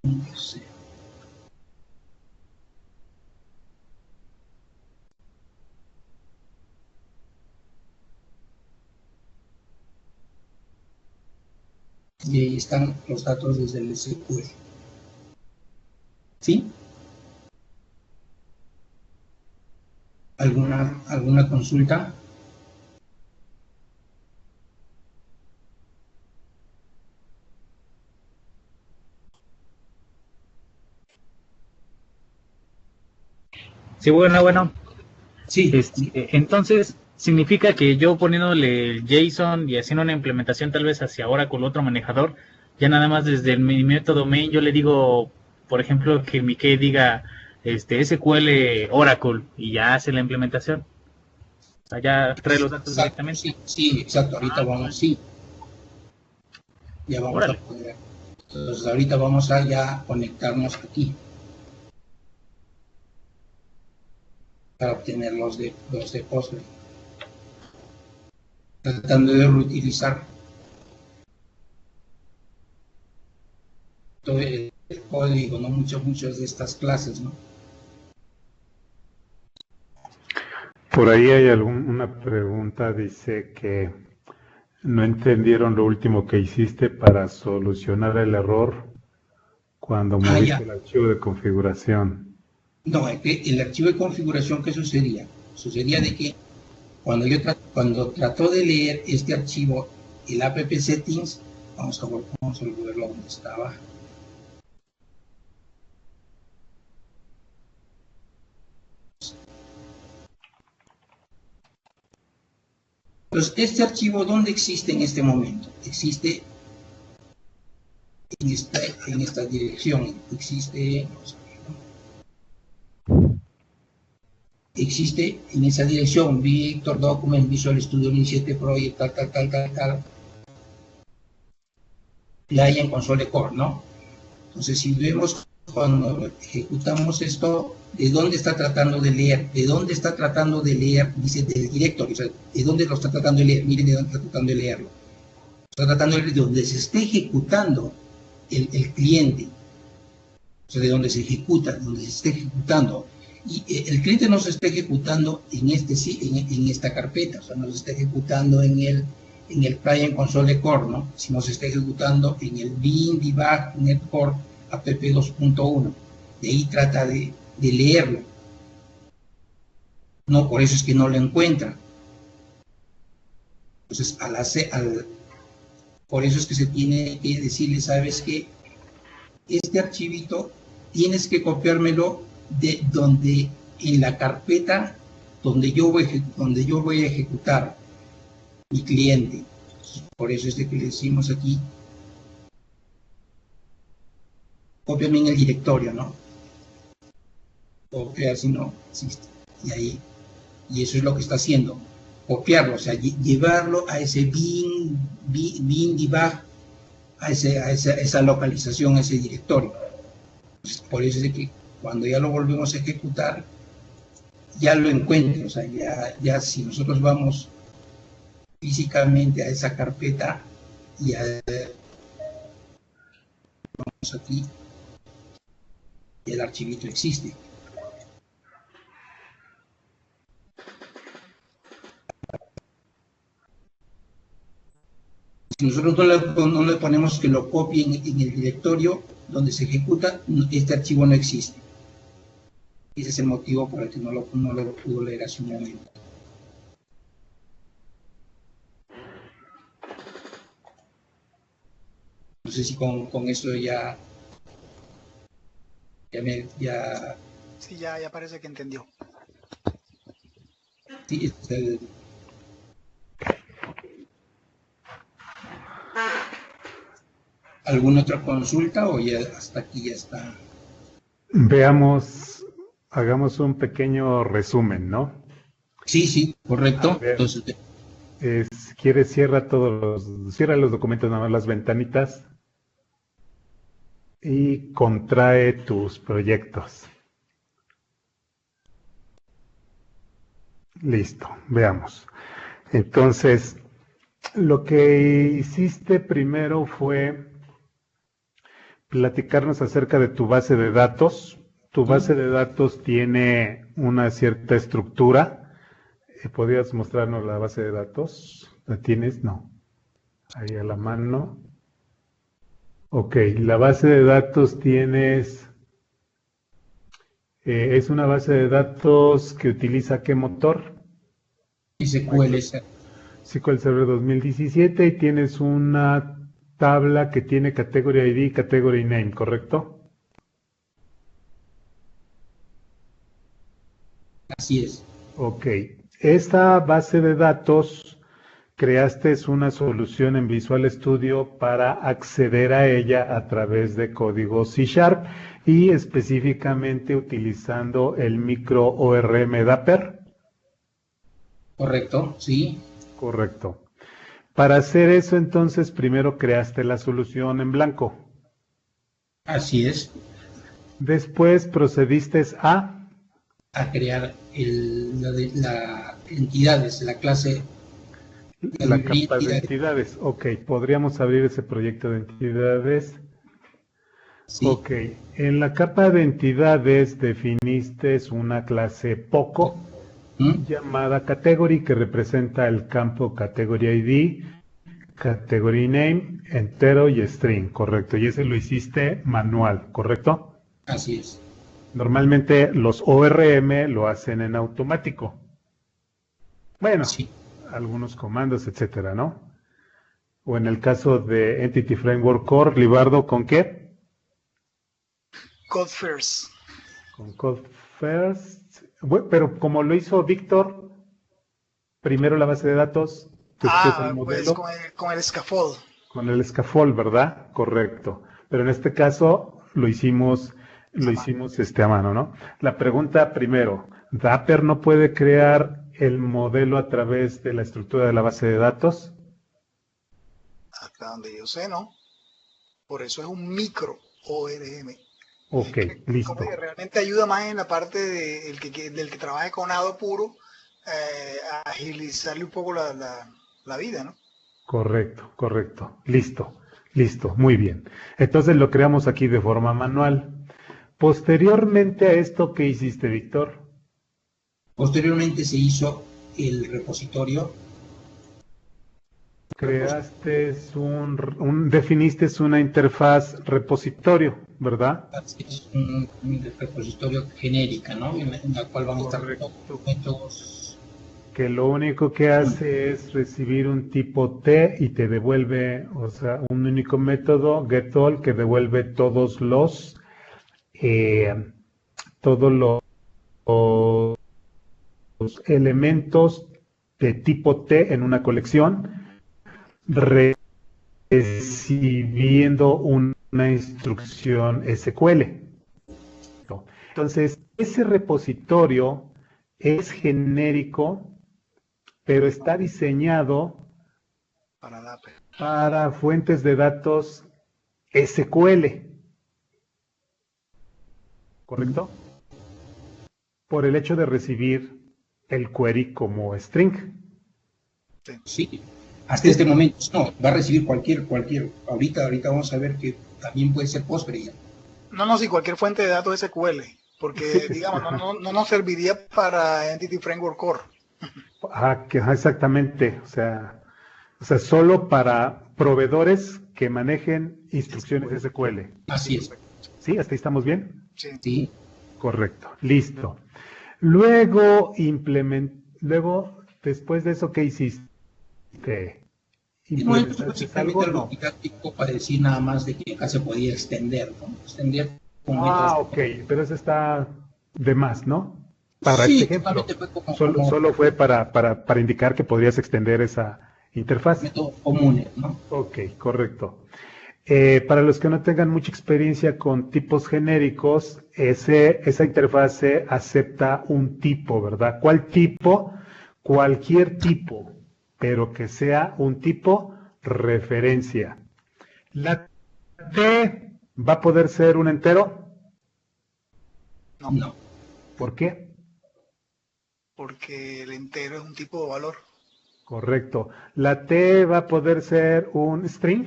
No sé. Y ahí están los datos desde el SQL. ¿Sí? ¿Alguna consulta? Sí, bueno. Sí, Entonces, significa que yo poniéndole el JSON y haciendo una implementación tal vez hacia ahora con otro manejador, ya nada más desde mi método main yo le digo, por ejemplo, que mi key diga SQL Oracle y ya hace la implementación. O sea, ya trae los datos exacto, directamente. sí, exacto. Ahorita vamos, sí, ya vamos a Órale. poder. Entonces, ahorita vamos a ya conectarnos aquí para obtener los de Postgre. Tratando de reutilizar todo el código, ¿no? Muchas de estas clases, ¿no? Por ahí hay una pregunta, dice que no entendieron lo último que hiciste para solucionar el error cuando moviste Ya. el archivo de configuración. No, es que el archivo de configuración, ¿qué sucedía? Sucedía de que cuando trató de leer este archivo, el app settings, vamos a volverlo donde estaba. Entonces, este archivo, ¿dónde existe en este momento? Existe en esta dirección, existe en esa dirección, Victor Document, Visual Studio 7 Project, tal, Client Console Core, ¿no? Entonces, si vemos cuando ejecutamos esto, ¿de dónde está tratando de leer? ¿De dónde está tratando de leer? Dice del directorio, o sea, ¿de dónde lo está tratando de leer? Miren de dónde está tratando de leerlo. Está tratando de leer de donde se esté ejecutando el cliente, o sea, de donde se ejecuta, donde se esté ejecutando. Y el cliente no se está ejecutando en esta carpeta, o sea, no se está ejecutando en el Client Console Core, ¿no? Sino se está ejecutando en el bin debug netcore app 2.1. De ahí trata de leerlo. No, por eso es que no lo encuentra. Entonces, por eso es que se tiene que decirle, ¿sabes qué? Este archivito tienes que copiármelo de donde, en la carpeta donde yo voy a ejecutar mi cliente. Por eso es de que le decimos aquí, cópiame en el directorio, ¿no? Copiar si no existe. Y eso es lo que está haciendo, copiarlo, o sea, llevarlo a ese bin debug, a esa localización, a ese directorio. Entonces, por eso es de que cuando ya lo volvemos a ejecutar, ya lo encuentre, o sea, ya si nosotros vamos físicamente a esa carpeta y vamos aquí, y el archivito existe. Si nosotros no le ponemos que lo copie en el directorio donde se ejecuta, este archivo no existe. Ese es el motivo por el que no lo pudo leer hace un momento. No sé si con eso ya... Sí, ya parece que entendió. Sí, ¿alguna otra consulta o ya hasta aquí ya está? Veamos, hagamos un pequeño resumen, ¿no? Sí, correcto. Entonces, ¿quieres cierra los documentos, nada más las ventanitas y contrae tus proyectos? Listo, veamos. Entonces, lo que hiciste primero fue platicarnos acerca de tu base de datos. Tu base de datos tiene una cierta estructura. ¿Podrías mostrarnos la base de datos? ¿La tienes? No. Ahí a la mano. Ok, la base de datos tienes... es una base de datos que utiliza ¿qué motor? SQL. SQL Server 2017 y tienes una tabla que tiene Category ID y Category Name, ¿correcto? Así es. Ok. Esta base de datos, creaste una solución en Visual Studio para acceder a ella a través de código C# y específicamente utilizando el micro ORM Dapper. Correcto, sí. Correcto. Para hacer eso, entonces, primero creaste la solución en blanco. Así es. Después procediste a crear la entidades, la clase de la librería capa de entidades. entidades. Ok, podríamos abrir ese proyecto de entidades. Sí, Ok, en la capa de entidades definiste una clase POCO ¿Mm? llamada Category que representa el campo Category ID, Category Name, entero y string, correcto. Y ese lo hiciste manual, ¿correcto? Así es. Normalmente los ORM lo hacen en automático. Bueno, Sí, algunos comandos, etcétera, ¿no? O en el caso de Entity Framework Core, Libardo, ¿con qué? Code first. Con Code First. Bueno, pero como lo hizo Víctor, primero la base de datos, después el Pues modelo, con el scaffold. con el scaffold, ¿verdad? Correcto. Pero en este caso lo hicimos a mano, ¿no? La pregunta primero, ¿Dapper no puede crear el modelo a través de la estructura de la base de datos? Hasta donde yo sé, ¿no? Por eso es un micro ORM. Ok, Como listo. que realmente ayuda más en la parte del que trabaje con Ado puro, a agilizarle un poco la vida, ¿no? Correcto, correcto. Listo, listo, muy bien. Entonces lo creamos aquí de forma manual. Posteriormente a esto, ¿qué hiciste, Víctor? posteriormente se hizo el repositorio. Creaste definiste una interfaz repositorio, ¿verdad? Es un repositorio genérica, ¿no? En la cual vamos a estar Correcto. documentos. Que lo único que hace es recibir un tipo T y te devuelve, o sea, un único método, getAll, que devuelve todos los elementos de tipo T en una colección, recibiendo una instrucción SQL. Entonces, ese repositorio es genérico, pero está diseñado Para Dapper. para fuentes de datos SQL. ¿Correcto? Por el hecho de recibir el query como string. Sí, hasta este momento no, va a recibir cualquier. Ahorita vamos a ver que también puede ser Postgre ya. No, sí, cualquier fuente de datos SQL, porque, Sí. digamos, no nos serviría para Entity Framework Core. Exactamente. O sea, solo para proveedores que manejen instrucciones SQL. Así es. ¿Sí? ¿Hasta ahí estamos bien? Sí. Sí, Correcto. Listo. Luego, después de eso, ¿qué hiciste? no, esto fue ¿Implementaste simplemente algo? algo No. didáctico para decir nada más de que acá se podía extender, ¿no? Extender con Ok, pero eso está de más, ¿no? Para Sí, este ejemplo, solamente fue como solo fue para indicar que podrías extender esa interfaz. métodos comunes, ¿no? Ok, correcto. Para los que no tengan mucha experiencia con tipos genéricos, esa interfase acepta un tipo, ¿verdad? ¿Cuál tipo? Cualquier tipo, pero que sea un tipo referencia. ¿La T va a poder ser un entero? No, ¿Por qué? Porque el entero es un tipo de valor. Correcto. ¿La T va a poder ser un string?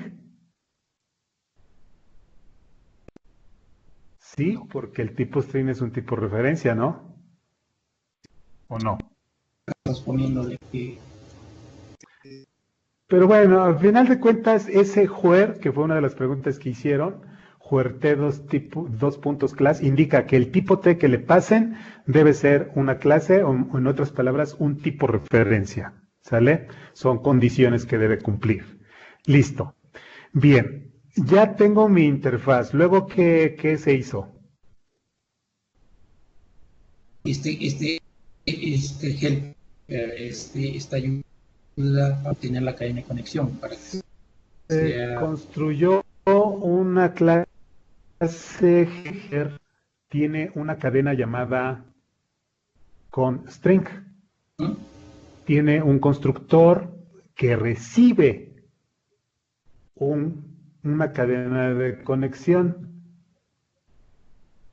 Sí, porque el tipo string es un tipo referencia, ¿no? ¿O no? estás poniéndole que Pero bueno, al final de cuentas, ese where, que fue una de las preguntas que hicieron, where dos puntos class, indica que el tipo T que le pasen debe ser una clase, o en otras palabras, un tipo referencia. ¿Sale? Son condiciones que debe cumplir. Listo. Bien, ya tengo mi interfaz. Luego, ¿qué se hizo? este este helper, esta ayuda a obtener la cadena de conexión para que sea... Construyó una clase helper, tiene una cadena llamada constring. ¿Mm? Tiene un constructor que recibe una cadena de conexión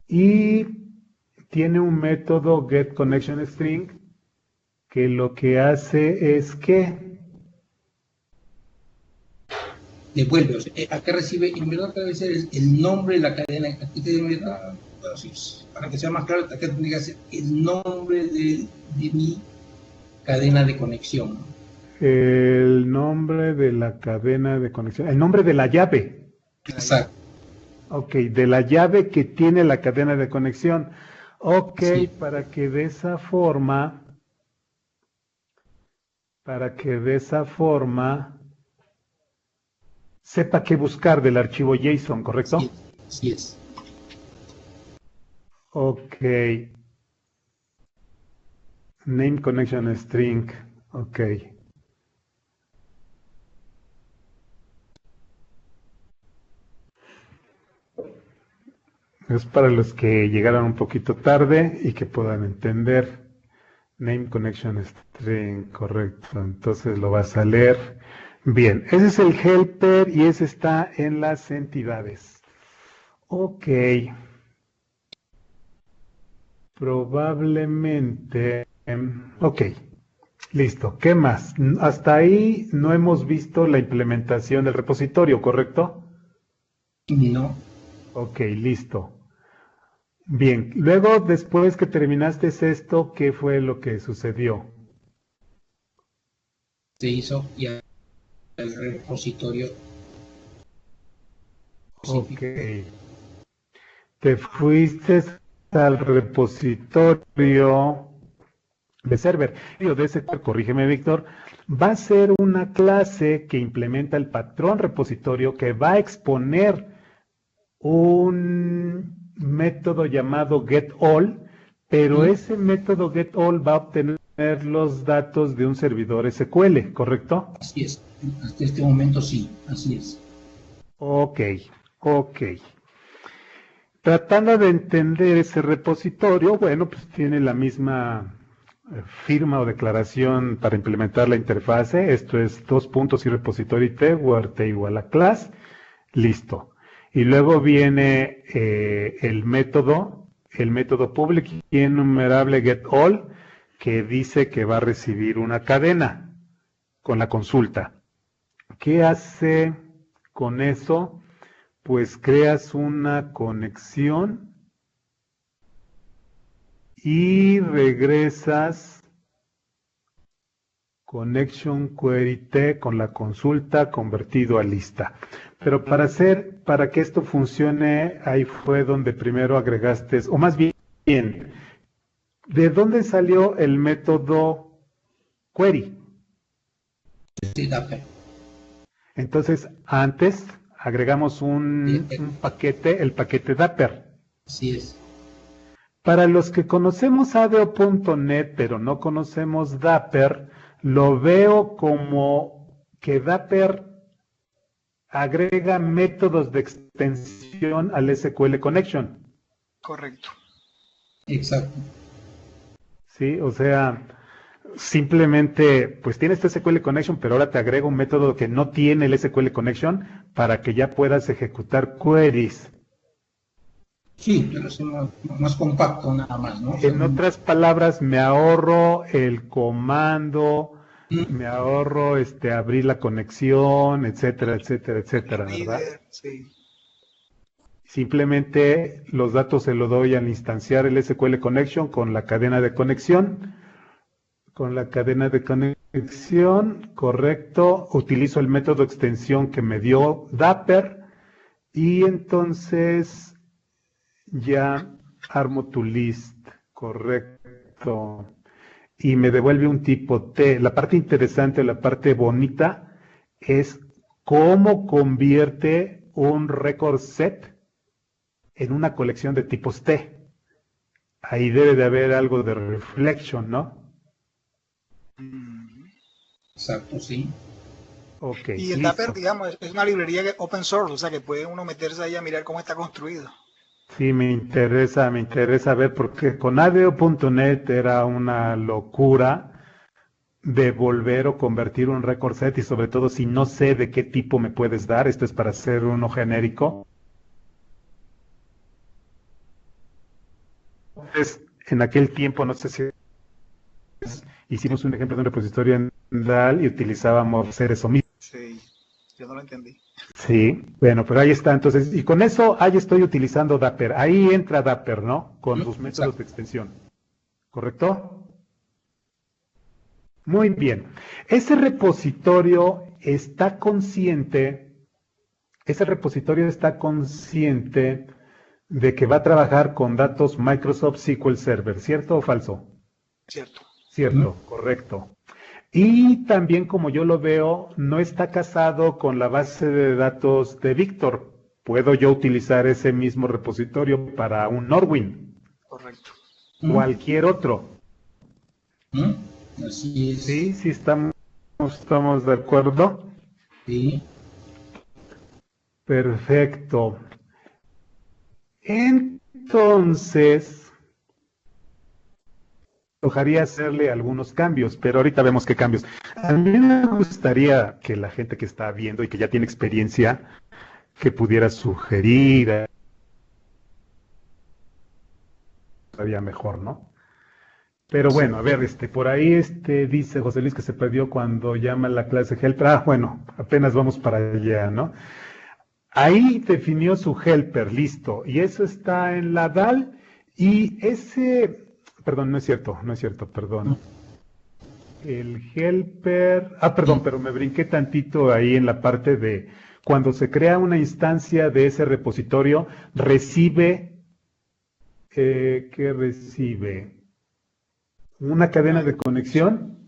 y tiene un método getConnectionString que lo que hace es que devuelve, o sea, acá recibe, en verdad debe ser el nombre de la cadena, aquí te da, bueno, sí, para que sea más claro, acá tendría que ser el nombre de mi cadena de conexión. el nombre de la cadena de conexión, el nombre de la llave. Exacto. Ok, de la llave que tiene la cadena de conexión. Ok, Sí. para que de esa forma sepa qué buscar del archivo JSON, ¿correcto? Sí, sí es. Ok. Name connection string. Ok. Es para los que llegaron un poquito tarde y que puedan entender. Name connection string, correcto. Entonces lo vas a leer. Bien, ese es el helper y ese está en las entidades. Ok. Probablemente. Ok. Listo. ¿Qué más? Hasta ahí no hemos visto la implementación del repositorio, ¿correcto? No, Ok, listo. Bien, luego después que terminaste esto, ¿qué fue lo que sucedió? se hizo ya el repositorio Ok, específico. te fuiste al repositorio de server. De ese, corrígeme, Víctor, va a ser una clase que implementa el patrón repositorio que va a exponer un método llamado getAll, pero ese método getAll va a obtener los datos de un servidor SQL, ¿correcto? Así es. Hasta este momento sí, así es. Ok, ok. Tratando de entender ese repositorio, bueno, pues tiene la misma firma o declaración para implementar la interfase. Esto es dos puntos y repository t, where t igual a class. Listo. Y luego viene el método public y enumerable getAll, que dice que va a recibir una cadena con la consulta. ¿Qué hace con eso? Pues creas una conexión y regresas connection query t con la consulta convertido a lista. Pero para que esto funcione, ahí fue donde primero agregaste, o más bien, ¿de dónde salió el método query? Sí, Dapper. Entonces, antes agregamos un paquete, el paquete Dapper. Así es. Para los que conocemos ADO.NET, pero no conocemos Dapper, lo veo como que Dapper agrega métodos de extensión al SQL Connection. Correcto. Exacto. Sí, o sea, simplemente, pues tiene este SQL Connection, pero ahora te agrego un método que no tiene el SQL Connection para que ya puedas ejecutar queries. Sí, pero es más compacto nada más, ¿no? O sea, En otras palabras, me ahorro el comando, me ahorro abrir la conexión, etcétera, etcétera, etcétera, ¿verdad? Sí. Simplemente los datos se los doy al instanciar el SQL Connection con la cadena de conexión. Con la cadena de conexión, correcto, utilizo el método extensión que me dio Dapper y entonces ya armo tu list, correcto, y me devuelve un tipo T. La parte interesante, la parte bonita es cómo convierte un record set en una colección de tipos T. Ahí debe de haber algo de reflection, ¿no? Exacto, sí. Ok, Y el listo. Dapper, digamos, es una librería open source, o sea que puede uno meterse ahí a mirar cómo está construido. Sí, me interesa ver, porque con ADO.NET era una locura devolver o convertir un record set, y sobre todo si no sé de qué tipo me puedes dar. Esto es para hacer uno genérico. Entonces, en aquel tiempo, no sé si hicimos un ejemplo de un repositorio en DAL y utilizábamos hacer eso mismo. Sí, yo no lo entendí. Sí, bueno, pero ahí está. Entonces, y con eso, ahí estoy utilizando Dapper. Ahí entra Dapper, ¿no? Con sus métodos Exacto. de extensión. ¿Correcto? Muy bien. Ese repositorio está consciente de que va a trabajar con datos Microsoft SQL Server, ¿cierto o falso? Cierto. Cierto, correcto. Y también, como yo lo veo, no está casado con la base de datos de Víctor. ¿Puedo yo utilizar ese mismo repositorio para un Norwin? Correcto. Cualquier otro. Así es. Sí, sí estamos de acuerdo. Sí. Perfecto. Entonces, ojalá hacerle algunos cambios, pero ahorita vemos qué cambios. A mí me gustaría que la gente que está viendo y que ya tiene experiencia, que pudiera sugerir, estaría mejor, ¿no? Pero bueno, a ver, por ahí dice José Luis que se perdió cuando llama la clase helper. Ah, bueno, apenas vamos para allá, ¿no? Ahí definió su helper, listo. Y eso está en la DAL. Y perdón, no es cierto, perdón. El helper, perdón, pero me brinqué tantito ahí en la parte de cuando se crea una instancia de ese repositorio, recibe, ¿qué recibe? Una cadena de conexión.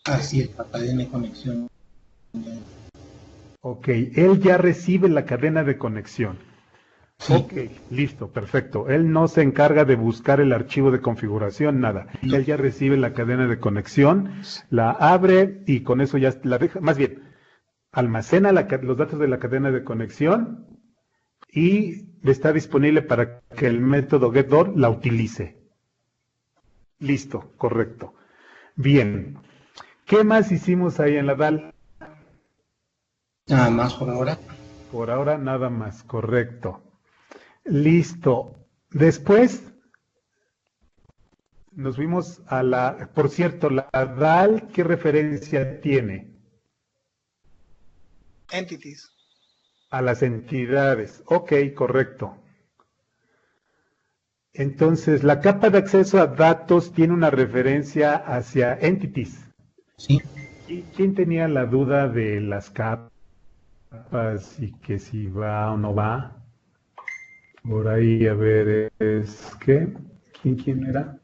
Así es, la cadena de conexión. Ok, él ya recibe la cadena de conexión. Sí. Ok, listo, perfecto. Él no se encarga de buscar el archivo de configuración, nada. No. Él ya recibe la cadena de conexión, la abre y con eso ya la deja, más bien, almacena los datos de la cadena de conexión y está disponible para que el método getDoor la utilice. Listo, correcto. Bien. ¿Qué más hicimos ahí en la DAL? Nada más por ahora. Por ahora nada más, correcto. Listo. Después nos fuimos por cierto, la DAL, ¿qué referencia tiene? Entities. A las entidades. Ok, correcto. Entonces, la capa de acceso a datos tiene una referencia hacia entities. Sí. ¿Quién tenía la duda de las capas y que si va o no va? Por ahí, a ver, ¿quién era?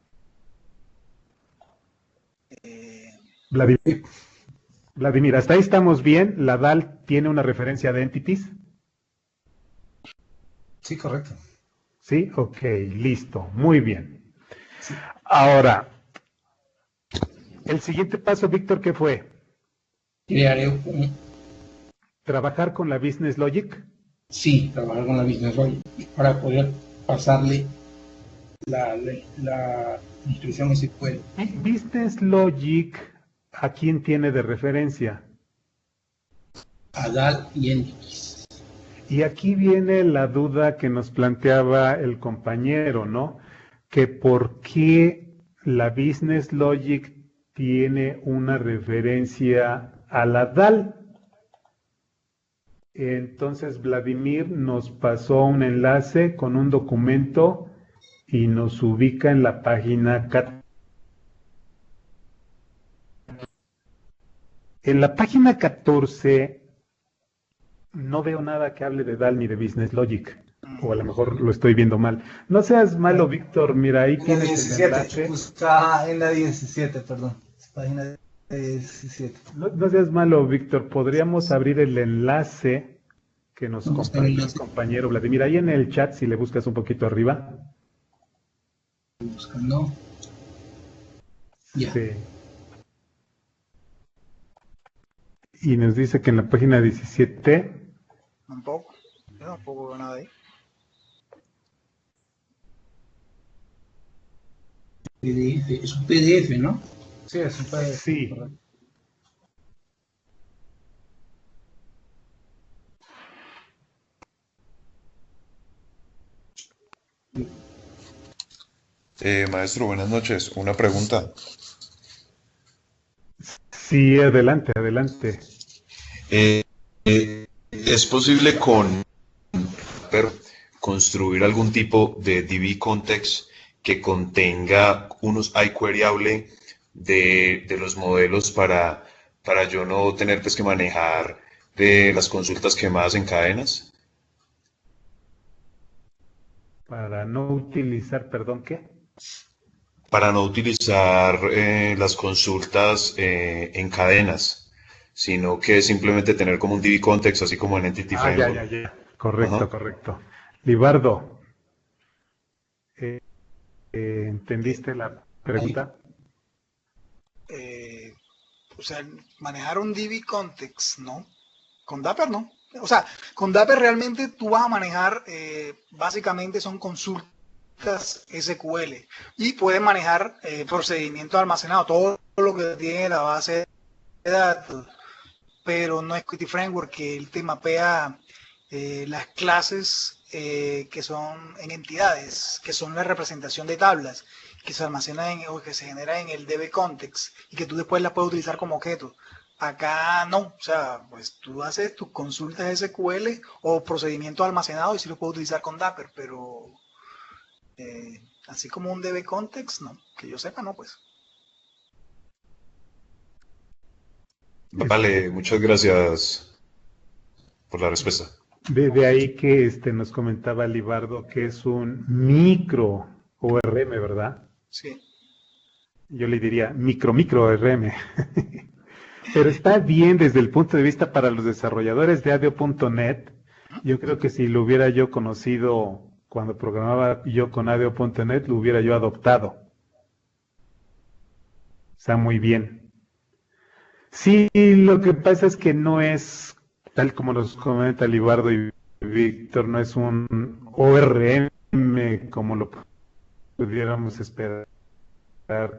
Vladimir, hasta ahí estamos bien. La DAL tiene una referencia de entities. Sí, correcto. Sí, ok, listo, muy bien. Ahora, el siguiente paso, Víctor, ¿qué fue? Crearé ¿Trabajar con la Business Logic? Sí, trabajar con la Business Logic para poder pasarle la instrucción SQL. Business Logic, ¿a quién tiene de referencia? A DAL y Entities. Y aquí viene la duda que nos planteaba el compañero, ¿no? Que por qué la Business Logic tiene una referencia a la DAL. Entonces Vladimir nos pasó un enlace con un documento y nos ubica en la página 14. En la página 14 no veo nada que hable de DAL ni de Business Logic. O a lo mejor lo estoy viendo mal. No seas malo, Víctor. Mira, ahí En la tienes el 17, enlace. busca en la 17, perdón. Página 17. No seas malo, Víctor. Podríamos abrir el enlace que nos ¿Dónde está el compartió el enlace? compañero Vladimir. Ahí en el chat, si le buscas un poquito arriba. Buscando. Ya. Sí. Y nos dice que en la página 17... Tampoco. Yo tampoco veo nada ahí. PDF, es un PDF, ¿no? Sí, es un PDF. Sí. Correcto. Maestro, buenas noches. Una pregunta. Sí, adelante, adelante. ¿Es posible construir algún tipo de DB context que contenga unos iQueryable de los modelos para yo no tener pues que manejar de las consultas quemadas en cadenas? Para no utilizar, perdón, ¿qué? Para no utilizar las consultas en cadenas, sino que simplemente tener como un DB context, así como en Entity Ya, Framework. ya. Correcto, Ajá. correcto. Libardo, ¿entendiste la pregunta? O sea, manejar un DB context, ¿no? Con Dapper no. O sea, con Dapper realmente tú vas a manejar, básicamente son consultas SQL y puedes manejar procedimientos almacenados, todo lo que tiene la base de datos, pero no es Qt Framework que él te mapea las clases que son en entidades, que son la representación de tablas, que se almacenan o que se genera en el DB context y que tú después las puedes utilizar como objeto. Acá no, o sea, pues tú haces tus consultas SQL o procedimientos almacenados y sí los puedes utilizar con Dapper, pero así como un DB context, no, que yo sepa, no, pues. Vale, muchas gracias por la respuesta. De ahí que nos comentaba Libardo que es un micro ORM, ¿verdad? Sí. Yo le diría micro ORM. Pero está bien desde el punto de vista para los desarrolladores de ADO.NET. Yo creo que si lo hubiera yo conocido cuando programaba yo con ADO.NET, lo hubiera yo adoptado. Está muy bien. Sí, lo que pasa es que no es, tal como nos comenta Libardo y Víctor, no es un ORM como lo pudiéramos esperar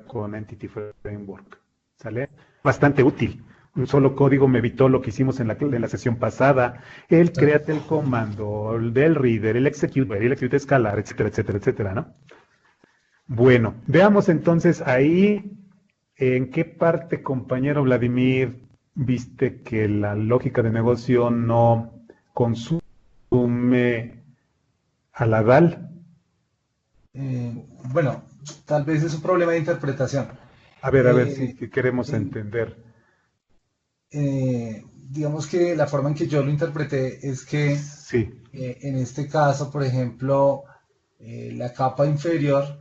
con Entity Framework. ¿Sale? Bastante útil. Un solo código me evitó lo que hicimos en la sesión pasada, el create el comando, el del reader, el execute escalar, etcétera, etcétera, etcétera, ¿no? Bueno, veamos entonces ahí en qué parte, compañero Vladimir, viste que la lógica de negocio no consume a la DAL. Bueno, tal vez es un problema de interpretación. A ver, si queremos entender. Digamos que la forma en que yo lo interpreté es que Sí. en este caso, por ejemplo, la capa inferior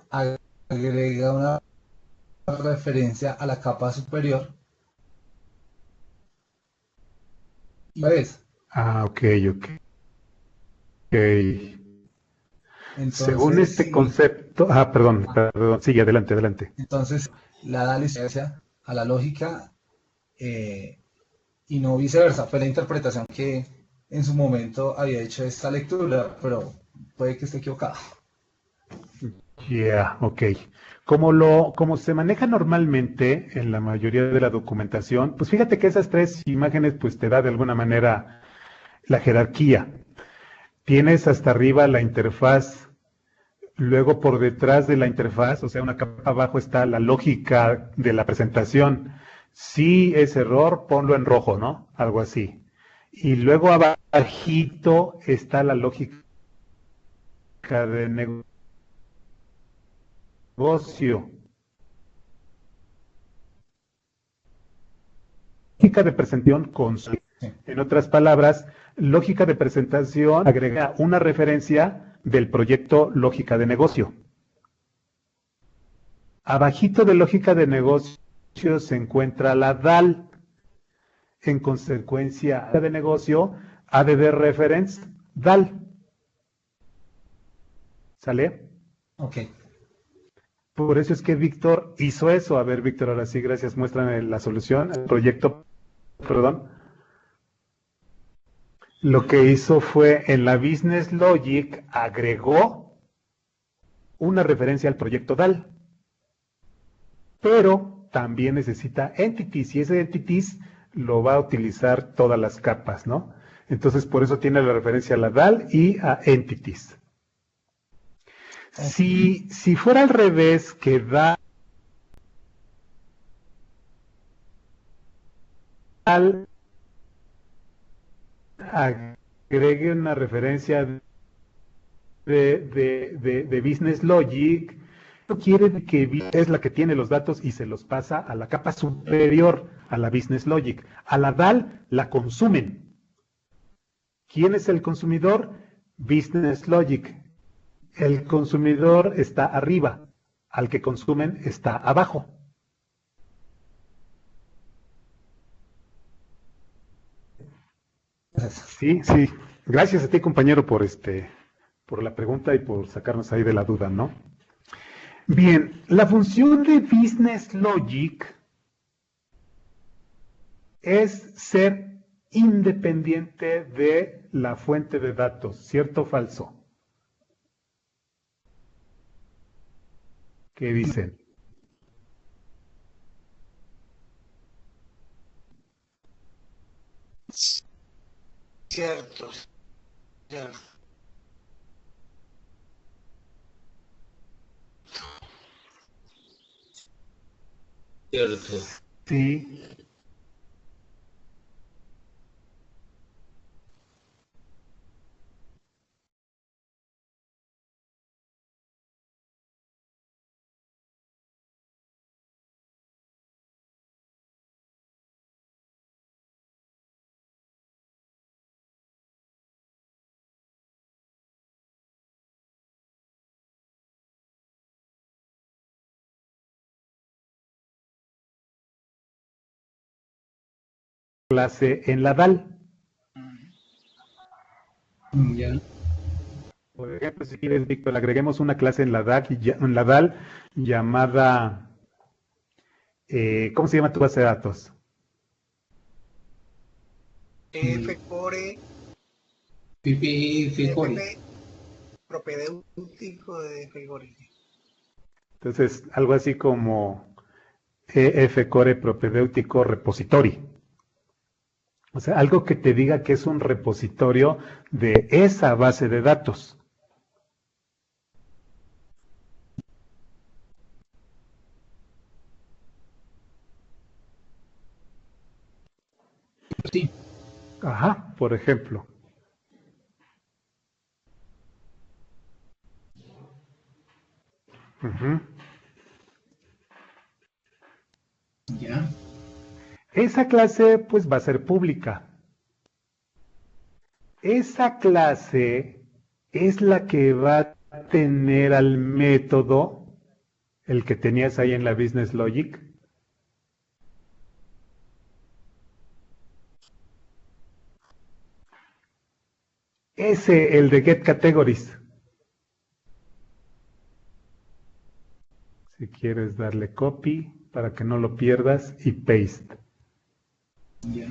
agrega una referencia a la capa superior. ¿Ves? Ok. Entonces, según este concepto, perdón, sigue, adelante. Entonces, la da licencia a la lógica y no viceversa. Fue la interpretación que en su momento había hecho esta lectura, pero puede que esté equivocado. Ok. Como se maneja normalmente en la mayoría de la documentación, pues fíjate que esas tres imágenes pues te da de alguna manera la jerarquía. Tienes hasta arriba la interfaz, luego por detrás de la interfaz, o sea, una capa abajo está la lógica de la presentación. Si es error, ponlo en rojo, ¿no? Algo así. Y luego abajito está la lógica de negocio. Lógica de presentación con, en otras palabras, lógica de presentación agrega una referencia del proyecto lógica de negocio. Abajito de lógica de negocio se encuentra la DAL. En consecuencia de negocio, ADD reference, DAL. ¿Sale? Ok. Por eso es que Víctor hizo eso. A ver, Víctor, ahora sí, gracias. Muéstrame la solución. El proyecto perdón, lo que hizo fue en la Business Logic agregó una referencia al proyecto DAL, pero también necesita entities y ese entities lo va a utilizar todas las capas, ¿no? Entonces por eso tiene la referencia a la DAL y a entities. Si fuera al revés, que DAL agregue una referencia de Business Logic, esto quiere que es la que tiene los datos y se los pasa a la capa superior, a la Business Logic. A la DAL la consumen. ¿Quién es el consumidor? Business Logic. El consumidor está arriba, al que consumen está abajo. Sí, sí. Gracias a ti, compañero, por la pregunta y por sacarnos ahí de la duda, ¿no? Bien, la función de Business Logic es ser independiente de la fuente de datos, ¿cierto o falso? ¿Qué dicen? Cierto, cierto. Cierto. Sí. Clase en la DAL. Ya. Por ejemplo, si quieres, Víctor, agreguemos una clase en la DAL llamada, ¿cómo se llama tu base de datos? Fcore, Fcore. propedéutico de Fcore. Entonces, algo así como Fcore propedéutico repository. O sea, algo que te diga que es un repositorio de esa base de datos. Sí. Ajá, por ejemplo. Uh-huh. Ya. Esa clase pues va a ser pública. Esa clase es la que va a tener al método, el que tenías ahí en la Business Logic. Ese, el de Get Categories. Si quieres darle copy para que no lo pierdas y paste. Ya.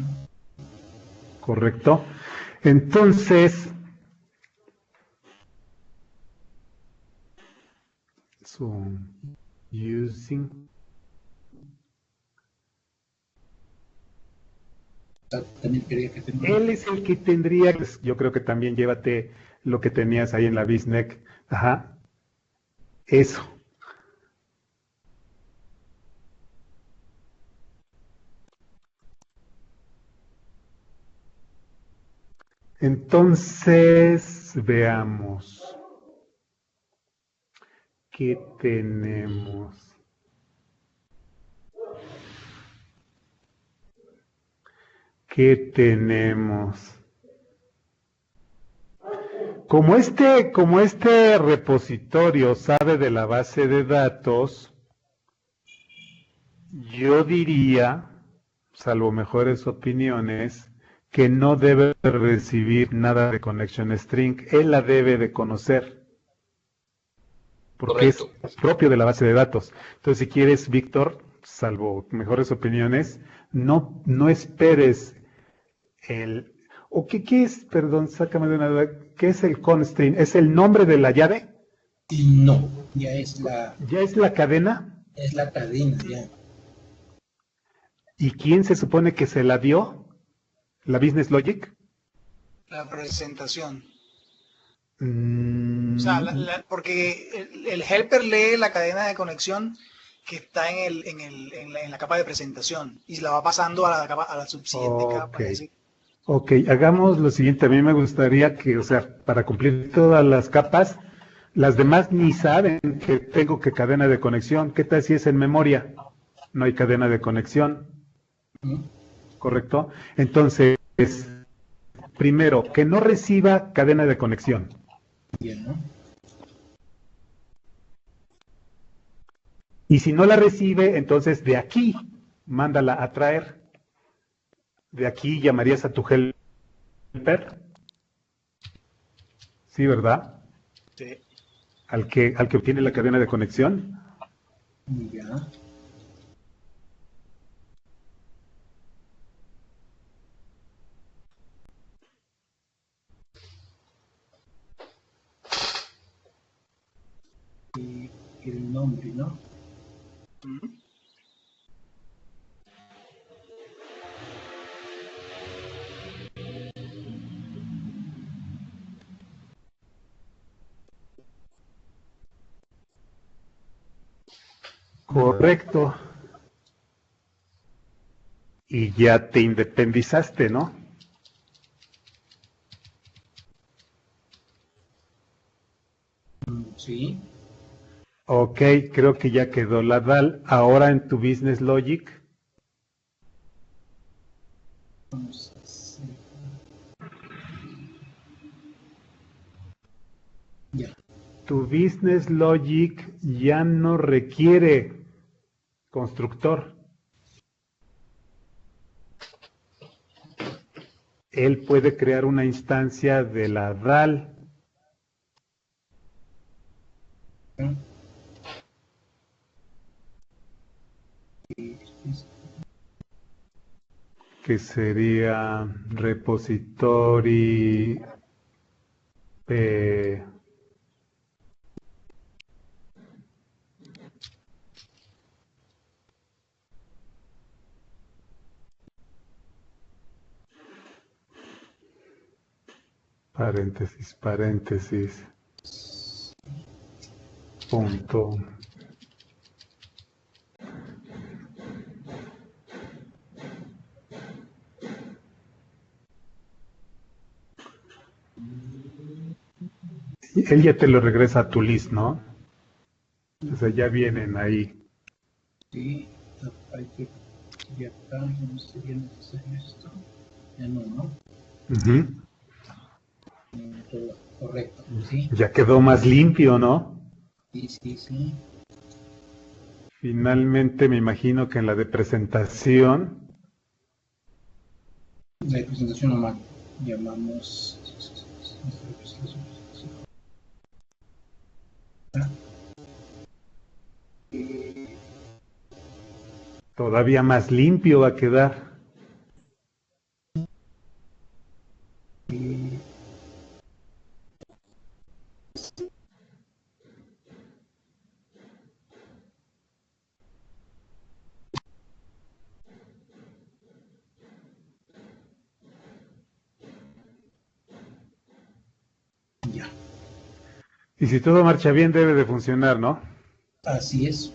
Correcto. Entonces, using. También quería que tenga. Él es el que tendría, pues, yo creo que también llévate lo que tenías ahí en la BizNet. Ajá. Eso. Entonces, veamos. ¿Qué tenemos? ¿Qué tenemos? Como este repositorio sabe de la base de datos, yo diría, salvo mejores opiniones, que no debe recibir nada de connection string. Él la debe de conocer. Porque correcto, es propio de la base de datos. Entonces, si quieres, Víctor, salvo mejores opiniones, no esperes o qué es, perdón, sácame de una duda, ¿qué es el constraint? ¿Es el nombre de la llave? Y no, ya ¿Ya es la cadena? es la cadena, ya. ¿Y quién se supone que se la dio? ¿La Business Logic? La presentación. Mm, O sea, porque el helper lee la cadena de conexión que está en la capa de presentación y la va pasando a la subsiguiente capa. Y así. Ok, hagamos lo siguiente. A mí me gustaría que, o sea, para cumplir todas las capas, las demás ni saben que tengo que cadena de conexión. ¿Qué tal si es en memoria? No hay cadena de conexión. ¿Correcto? Entonces, primero, que no reciba cadena de conexión. Bien, ¿no? Y si no la recibe, entonces de aquí, mándala a traer. De aquí llamarías a tu helper. Sí, ¿verdad? Sí. Al que obtiene la cadena de conexión. Ya. Y el nombre, ¿no? Ujú. Correcto. Y ya te independizaste, ¿no? Sí. Ok, creo que ya quedó la DAL. Ahora en tu Business Logic, Vamos a hacer. Ya. tu Business Logic ya no requiere constructor. Él puede crear una instancia de la DAL. Que sería repository paréntesis, punto. Él ya te lo regresa a tu list, ¿no? O sea, ya vienen ahí. Sí. Hay que. Ya acá no sería necesario esto. Ya no, ¿no? Ujú. Todo correcto. Sí. Ya quedó más limpio, ¿no? Sí, sí, sí. Finalmente me imagino que en la de presentación, La presentación normal. Llamamos. todavía más limpio va a quedar. Ya. Y si todo marcha bien, debe de funcionar, ¿no? Así es.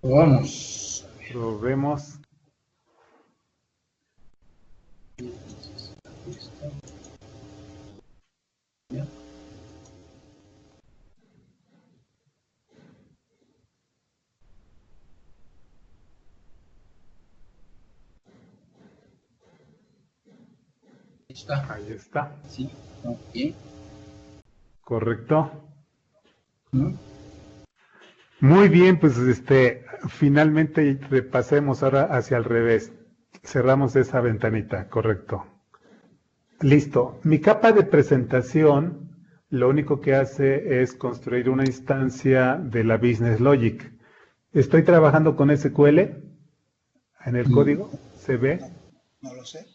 Vamos. Lo vemos. Ya. Está. Ahí está. Sí. Ok. Correcto. ¿No? Muy bien, pues finalmente repasemos ahora hacia el revés. Cerramos esa ventanita, correcto. Listo. Mi capa de presentación lo único que hace es construir una instancia de la Business Logic. ¿Estoy trabajando con SQL? ¿En el código se ve? No lo sé.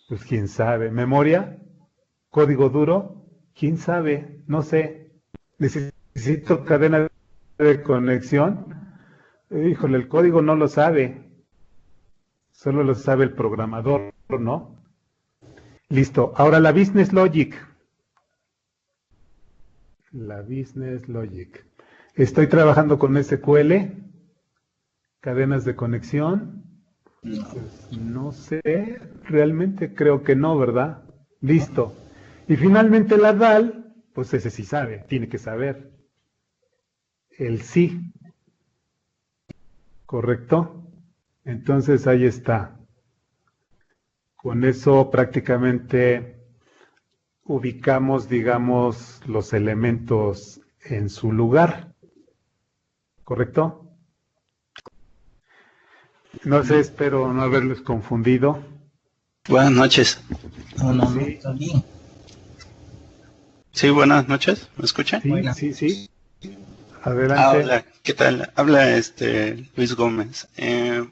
Pues quién sabe. ¿Memoria? ¿Código duro? ¿Quién sabe? No sé. ¿Necesito cadena de conexión? Híjole, el código no lo sabe. Solo lo sabe el programador, ¿no? Listo. Ahora la Business Logic. La Business Logic. Estoy trabajando con SQL, cadenas de conexión. Pues no sé, realmente creo que no, ¿verdad? Listo. Y finalmente la DAL, pues ese sí sabe, tiene que saber. El sí, ¿correcto? Entonces ahí está. Con eso prácticamente ubicamos, digamos, los elementos en su lugar, ¿correcto? No sé, espero no haberlos confundido. Buenas noches. No, Sí. está bien. Sí, buenas noches. ¿Me escuchan? Sí, sí. Adelante. Hola, ¿qué tal? Habla Luis Gómez.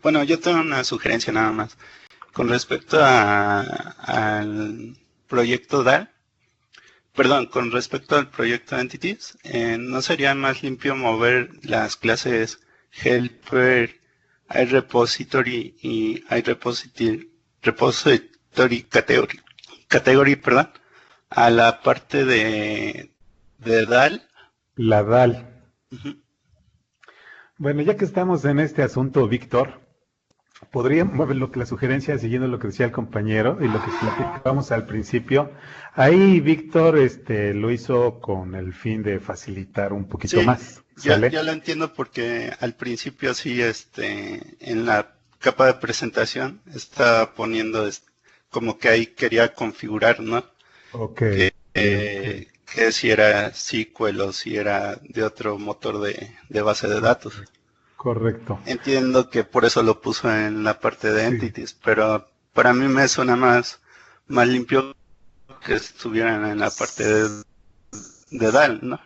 Bueno, yo tengo una sugerencia nada más. Con respecto al proyecto DAL, perdón, con respecto al proyecto Entities, ¿no sería más limpio mover las clases helper, iRepository y iRepository category, perdón, a la parte de DAL? La DAL. Ujú. Bueno, ya que estamos en este asunto, Víctor, podríamos ver lo que la sugerencia, siguiendo lo que decía el compañero y lo que platicábamos al principio. Ahí Víctor lo hizo con el fin de facilitar un poquito Sí, más. ya ¿Sale? lo entiendo porque al principio sí, en la capa de presentación estaba poniendo como que ahí quería configurar, ¿no? Ok. Que si era SQL o si era de otro motor de base de datos. Correcto. Entiendo que por eso lo puso en la parte de Sí. Entities, pero para mí me suena más limpio que estuvieran en la parte de DAL, ¿no?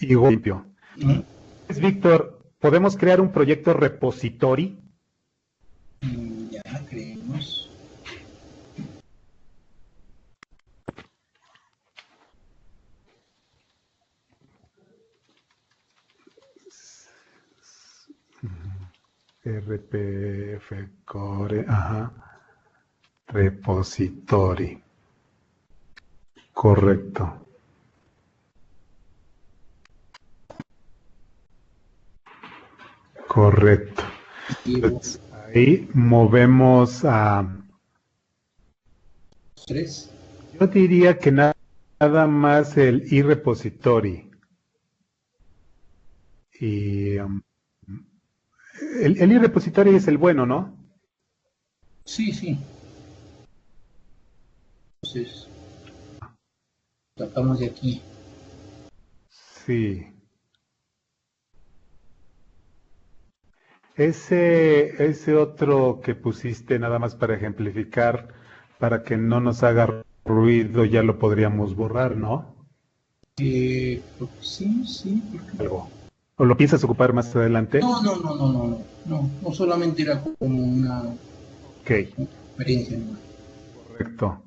Igual limpio. Víctor, ¿podemos crear un proyecto repository? Ya creemos. RPF Core, ajá. Repository. Correcto. Correcto. Pues ahí movemos a... Tres. Yo diría que nada más el iRepository. Y el iRepository es el bueno, ¿no? Sí, sí. Entonces, sacamos de aquí. Sí. Ese otro que pusiste nada más para ejemplificar, para que no nos haga ruido, ya lo podríamos borrar, ¿no? Sí, sí. Algo. ¿O lo piensas ocupar más adelante? No solamente era como una Ok, experiencia, ¿no? correcto.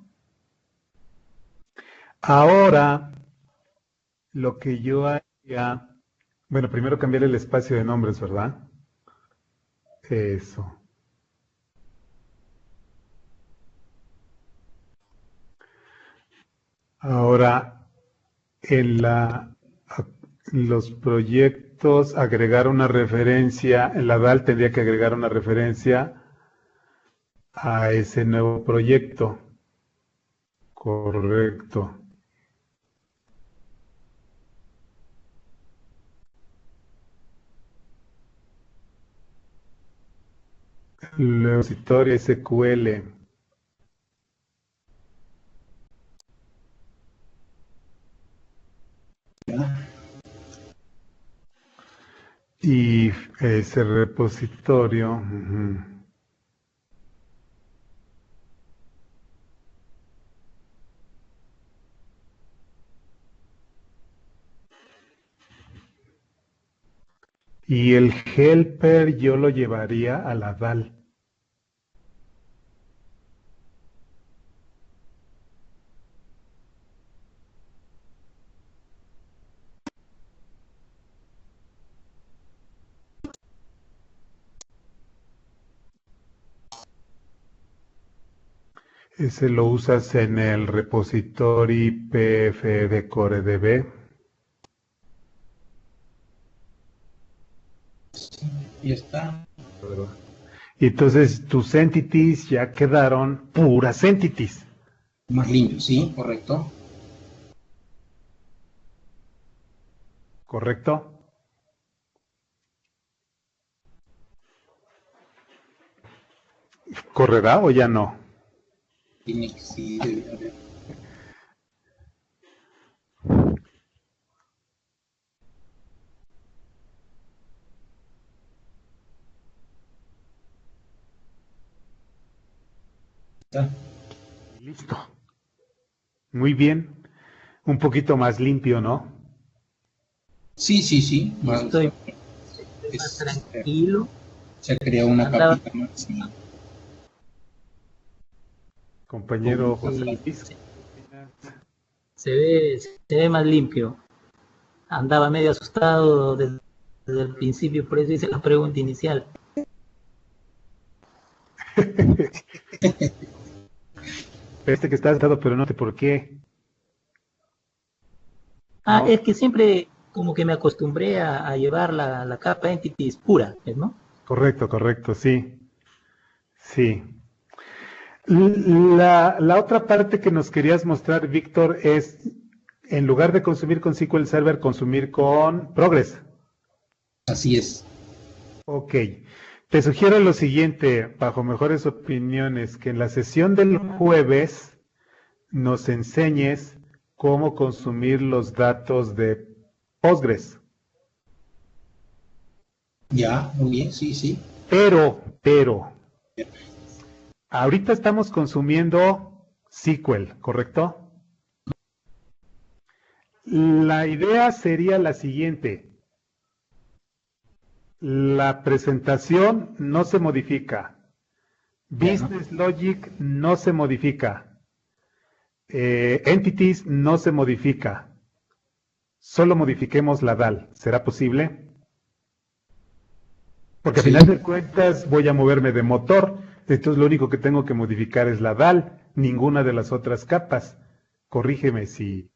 Ahora, lo que yo haría, bueno, primero cambiar el espacio de nombres, ¿verdad? Eso. Ahora, en los proyectos, agregar una referencia, en la DAL tendría que agregar una referencia a ese nuevo proyecto. Correcto. Repositorio SQL. Y ese repositorio. Y el helper yo lo llevaría a la DAL. Ese lo usas en el repository PF de CoreDB. Sí, y está. Y entonces tus entities ya quedaron puras entities. Más limpio, sí, correcto. ¿Correcto? ¿Correrá o ya no? Tiene que sí, debe haber. Está. Listo. Muy bien. Un poquito más limpio, ¿no? Sí, sí, sí. Estoy Es- más tranquilo. Se crea una Andaba- capita más. Sí. Compañero José Sí, Luis. se ve más limpio. Andaba medio asustado desde el principio, por eso hice la pregunta inicial. Este que está asustado, pero no sé por qué. Ah, No. es que siempre como que me acostumbré a llevar la capa entities pura, ¿no? Correcto, correcto, sí. Sí. La otra parte que nos querías mostrar, Víctor, es en lugar de consumir con SQL Server, consumir con Progress. Así es. Ok. Te sugiero lo siguiente, bajo mejores opiniones, que en la sesión del jueves nos enseñes cómo consumir los datos de Postgres. Ya, muy bien, sí, sí. Pero, ahorita estamos consumiendo SQL, ¿correcto? La idea sería la siguiente. La presentación no se modifica. Business Logic no se modifica. Entities no se modifica. Solo modifiquemos la DAL. ¿Será posible? Porque Sí. al final de cuentas voy a moverme de motor. Entonces lo único que tengo que modificar es la DAL, ninguna de las otras capas. Corrígeme si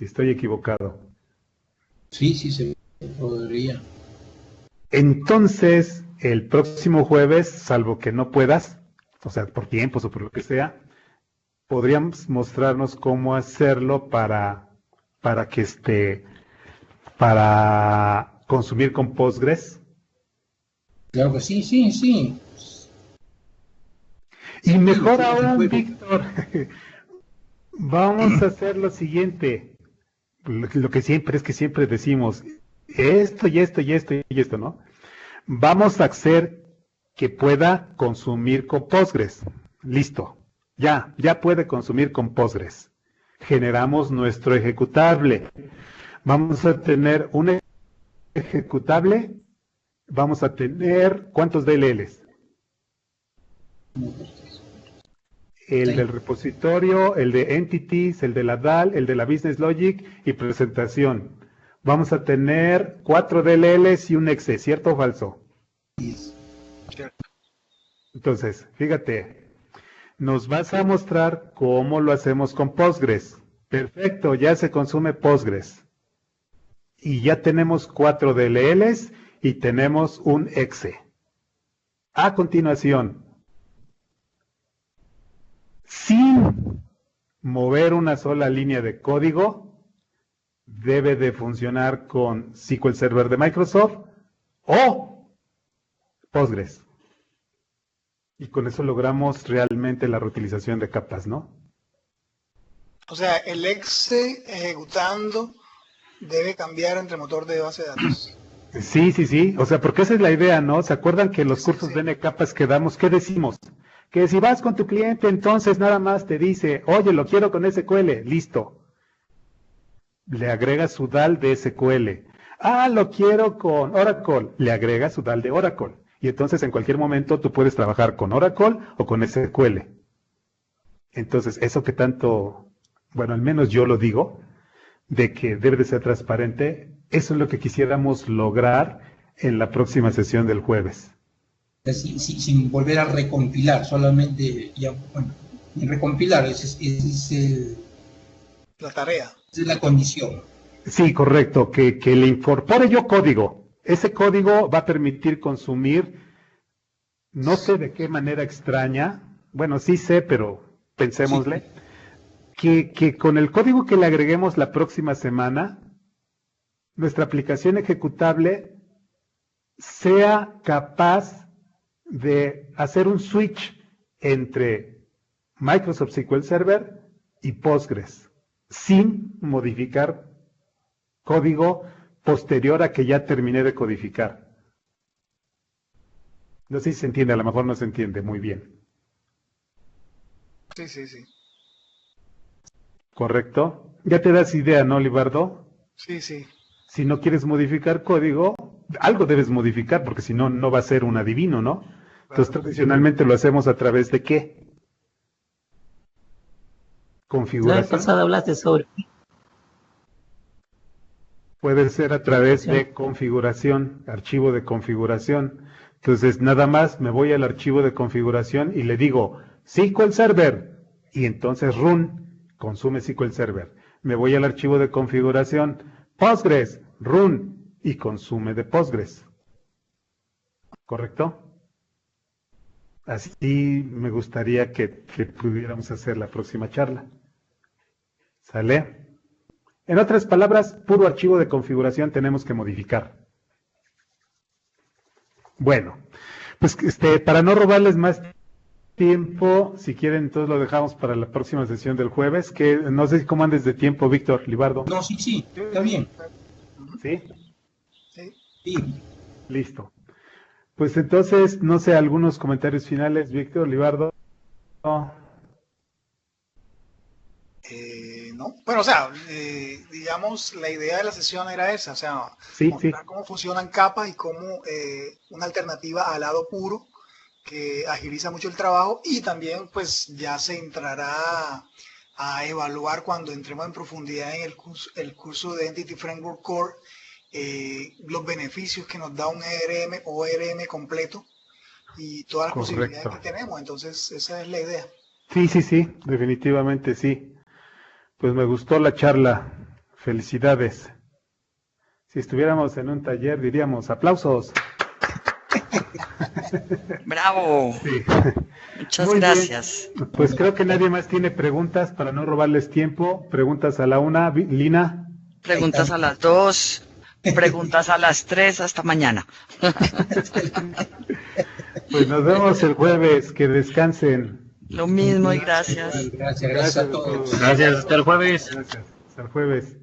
estoy equivocado. Sí, sí, se podría. Entonces, el próximo jueves, salvo que no puedas, o sea, por tiempos o por lo que sea, podríamos mostrarnos cómo hacerlo para consumir con Postgres. Claro que sí, sí, sí. Y mejor sí, aún, sí. Víctor, vamos a hacer lo siguiente. Lo que siempre es que siempre decimos, esto y esto y esto y esto, ¿no? Vamos a hacer que pueda consumir con Postgres. Listo. Ya puede consumir con Postgres. Generamos nuestro ejecutable. Vamos a tener un ejecutable. Vamos a tener, ¿cuántos DLLs? El Sí. del repositorio, el de entities, el de la DAL, el de la Business Logic y presentación. Vamos a tener 4 DLLs y un exe, ¿cierto o falso? Entonces, fíjate, nos vas a mostrar cómo lo hacemos con Postgres. Perfecto, ya se consume Postgres. Y ya tenemos 4 DLLs y tenemos un exe. A continuación, sin mover una sola línea de código, debe de funcionar con SQL Server de Microsoft o Postgres. Y con eso logramos realmente la reutilización de capas, ¿no? O sea, el exe ejecutando debe cambiar entre motor de base de datos. Sí. O sea, porque esa es la idea, ¿no? ¿Se acuerdan que en los Sí, cursos sí. de NCapas que damos, qué decimos? Que si vas con tu cliente, entonces nada más te dice, oye, lo quiero con SQL, listo. Le agrega su DAL de SQL. Ah, lo quiero con Oracle, le agrega su DAL de Oracle. Y entonces en cualquier momento tú puedes trabajar con Oracle o con SQL. Entonces, eso que tanto, bueno, al menos yo lo digo, de que debe de ser transparente, eso es lo que quisiéramos lograr en la próxima sesión del jueves. Sin volver a recompilar, solamente ya, bueno, en recompilar, La tarea. esa es la condición. Sí, correcto, que le incorpore yo código. Ese código va a permitir consumir, no sé de qué manera extraña, bueno, sí sé, pero pensémosle, que con el código que le agreguemos la próxima semana, nuestra aplicación ejecutable sea capaz de hacer un switch entre Microsoft SQL Server y Postgres, sin modificar código posterior a que ya terminé de codificar. No sé si se entiende, a lo mejor no se entiende muy bien. Sí, sí, sí. ¿Correcto? Ya te das idea, ¿no, Libardo? Sí, sí. Si no quieres modificar código, algo debes modificar, porque si no, no va a ser un adivino, ¿no? Entonces, tradicionalmente lo hacemos a través de ¿qué? La vez Configuración. pasada hablaste sobre Puede ser a través de configuración, archivo de configuración. Entonces, nada más me voy al archivo de configuración y le digo SQL Server, y entonces run, consume SQL Server. Me voy al archivo de configuración Postgres, run, y consume de Postgres. ¿Correcto? Así me gustaría que pudiéramos hacer la próxima charla. ¿Sale? En otras palabras, puro archivo de configuración tenemos que modificar. Bueno, pues para no robarles más tiempo, si quieren, entonces lo dejamos para la próxima sesión del jueves, que no sé cómo andes de tiempo, Víctor, Libardo. No, sí, está bien. ¿Sí? Sí. Listo. Pues entonces, no sé, algunos comentarios finales, Víctor, Libardo. No. No, bueno, o sea, digamos, la idea de la sesión era esa, o sea, Sí, mostrar cómo funcionan capas y cómo una alternativa al lado puro que agiliza mucho el trabajo, y también pues ya se entrará a evaluar cuando entremos en profundidad en el curso de Entity Framework Core, los beneficios que nos da un ERM o ORM completo y todas las posibilidades que tenemos. Entonces esa es la idea. Sí, definitivamente sí. Pues me gustó la charla. Felicidades. Si estuviéramos en un taller diríamos aplausos. ¡Bravo! Sí. Muchas Muy gracias. bien. Pues creo que nadie más tiene preguntas para no robarles tiempo. Preguntas a la 1, Lina. Preguntas a las 2, preguntas a las 3, hasta mañana. Pues nos vemos el jueves. Que descansen. Lo mismo y gracias. Gracias a todos. Gracias, hasta el jueves. Gracias. Hasta el jueves.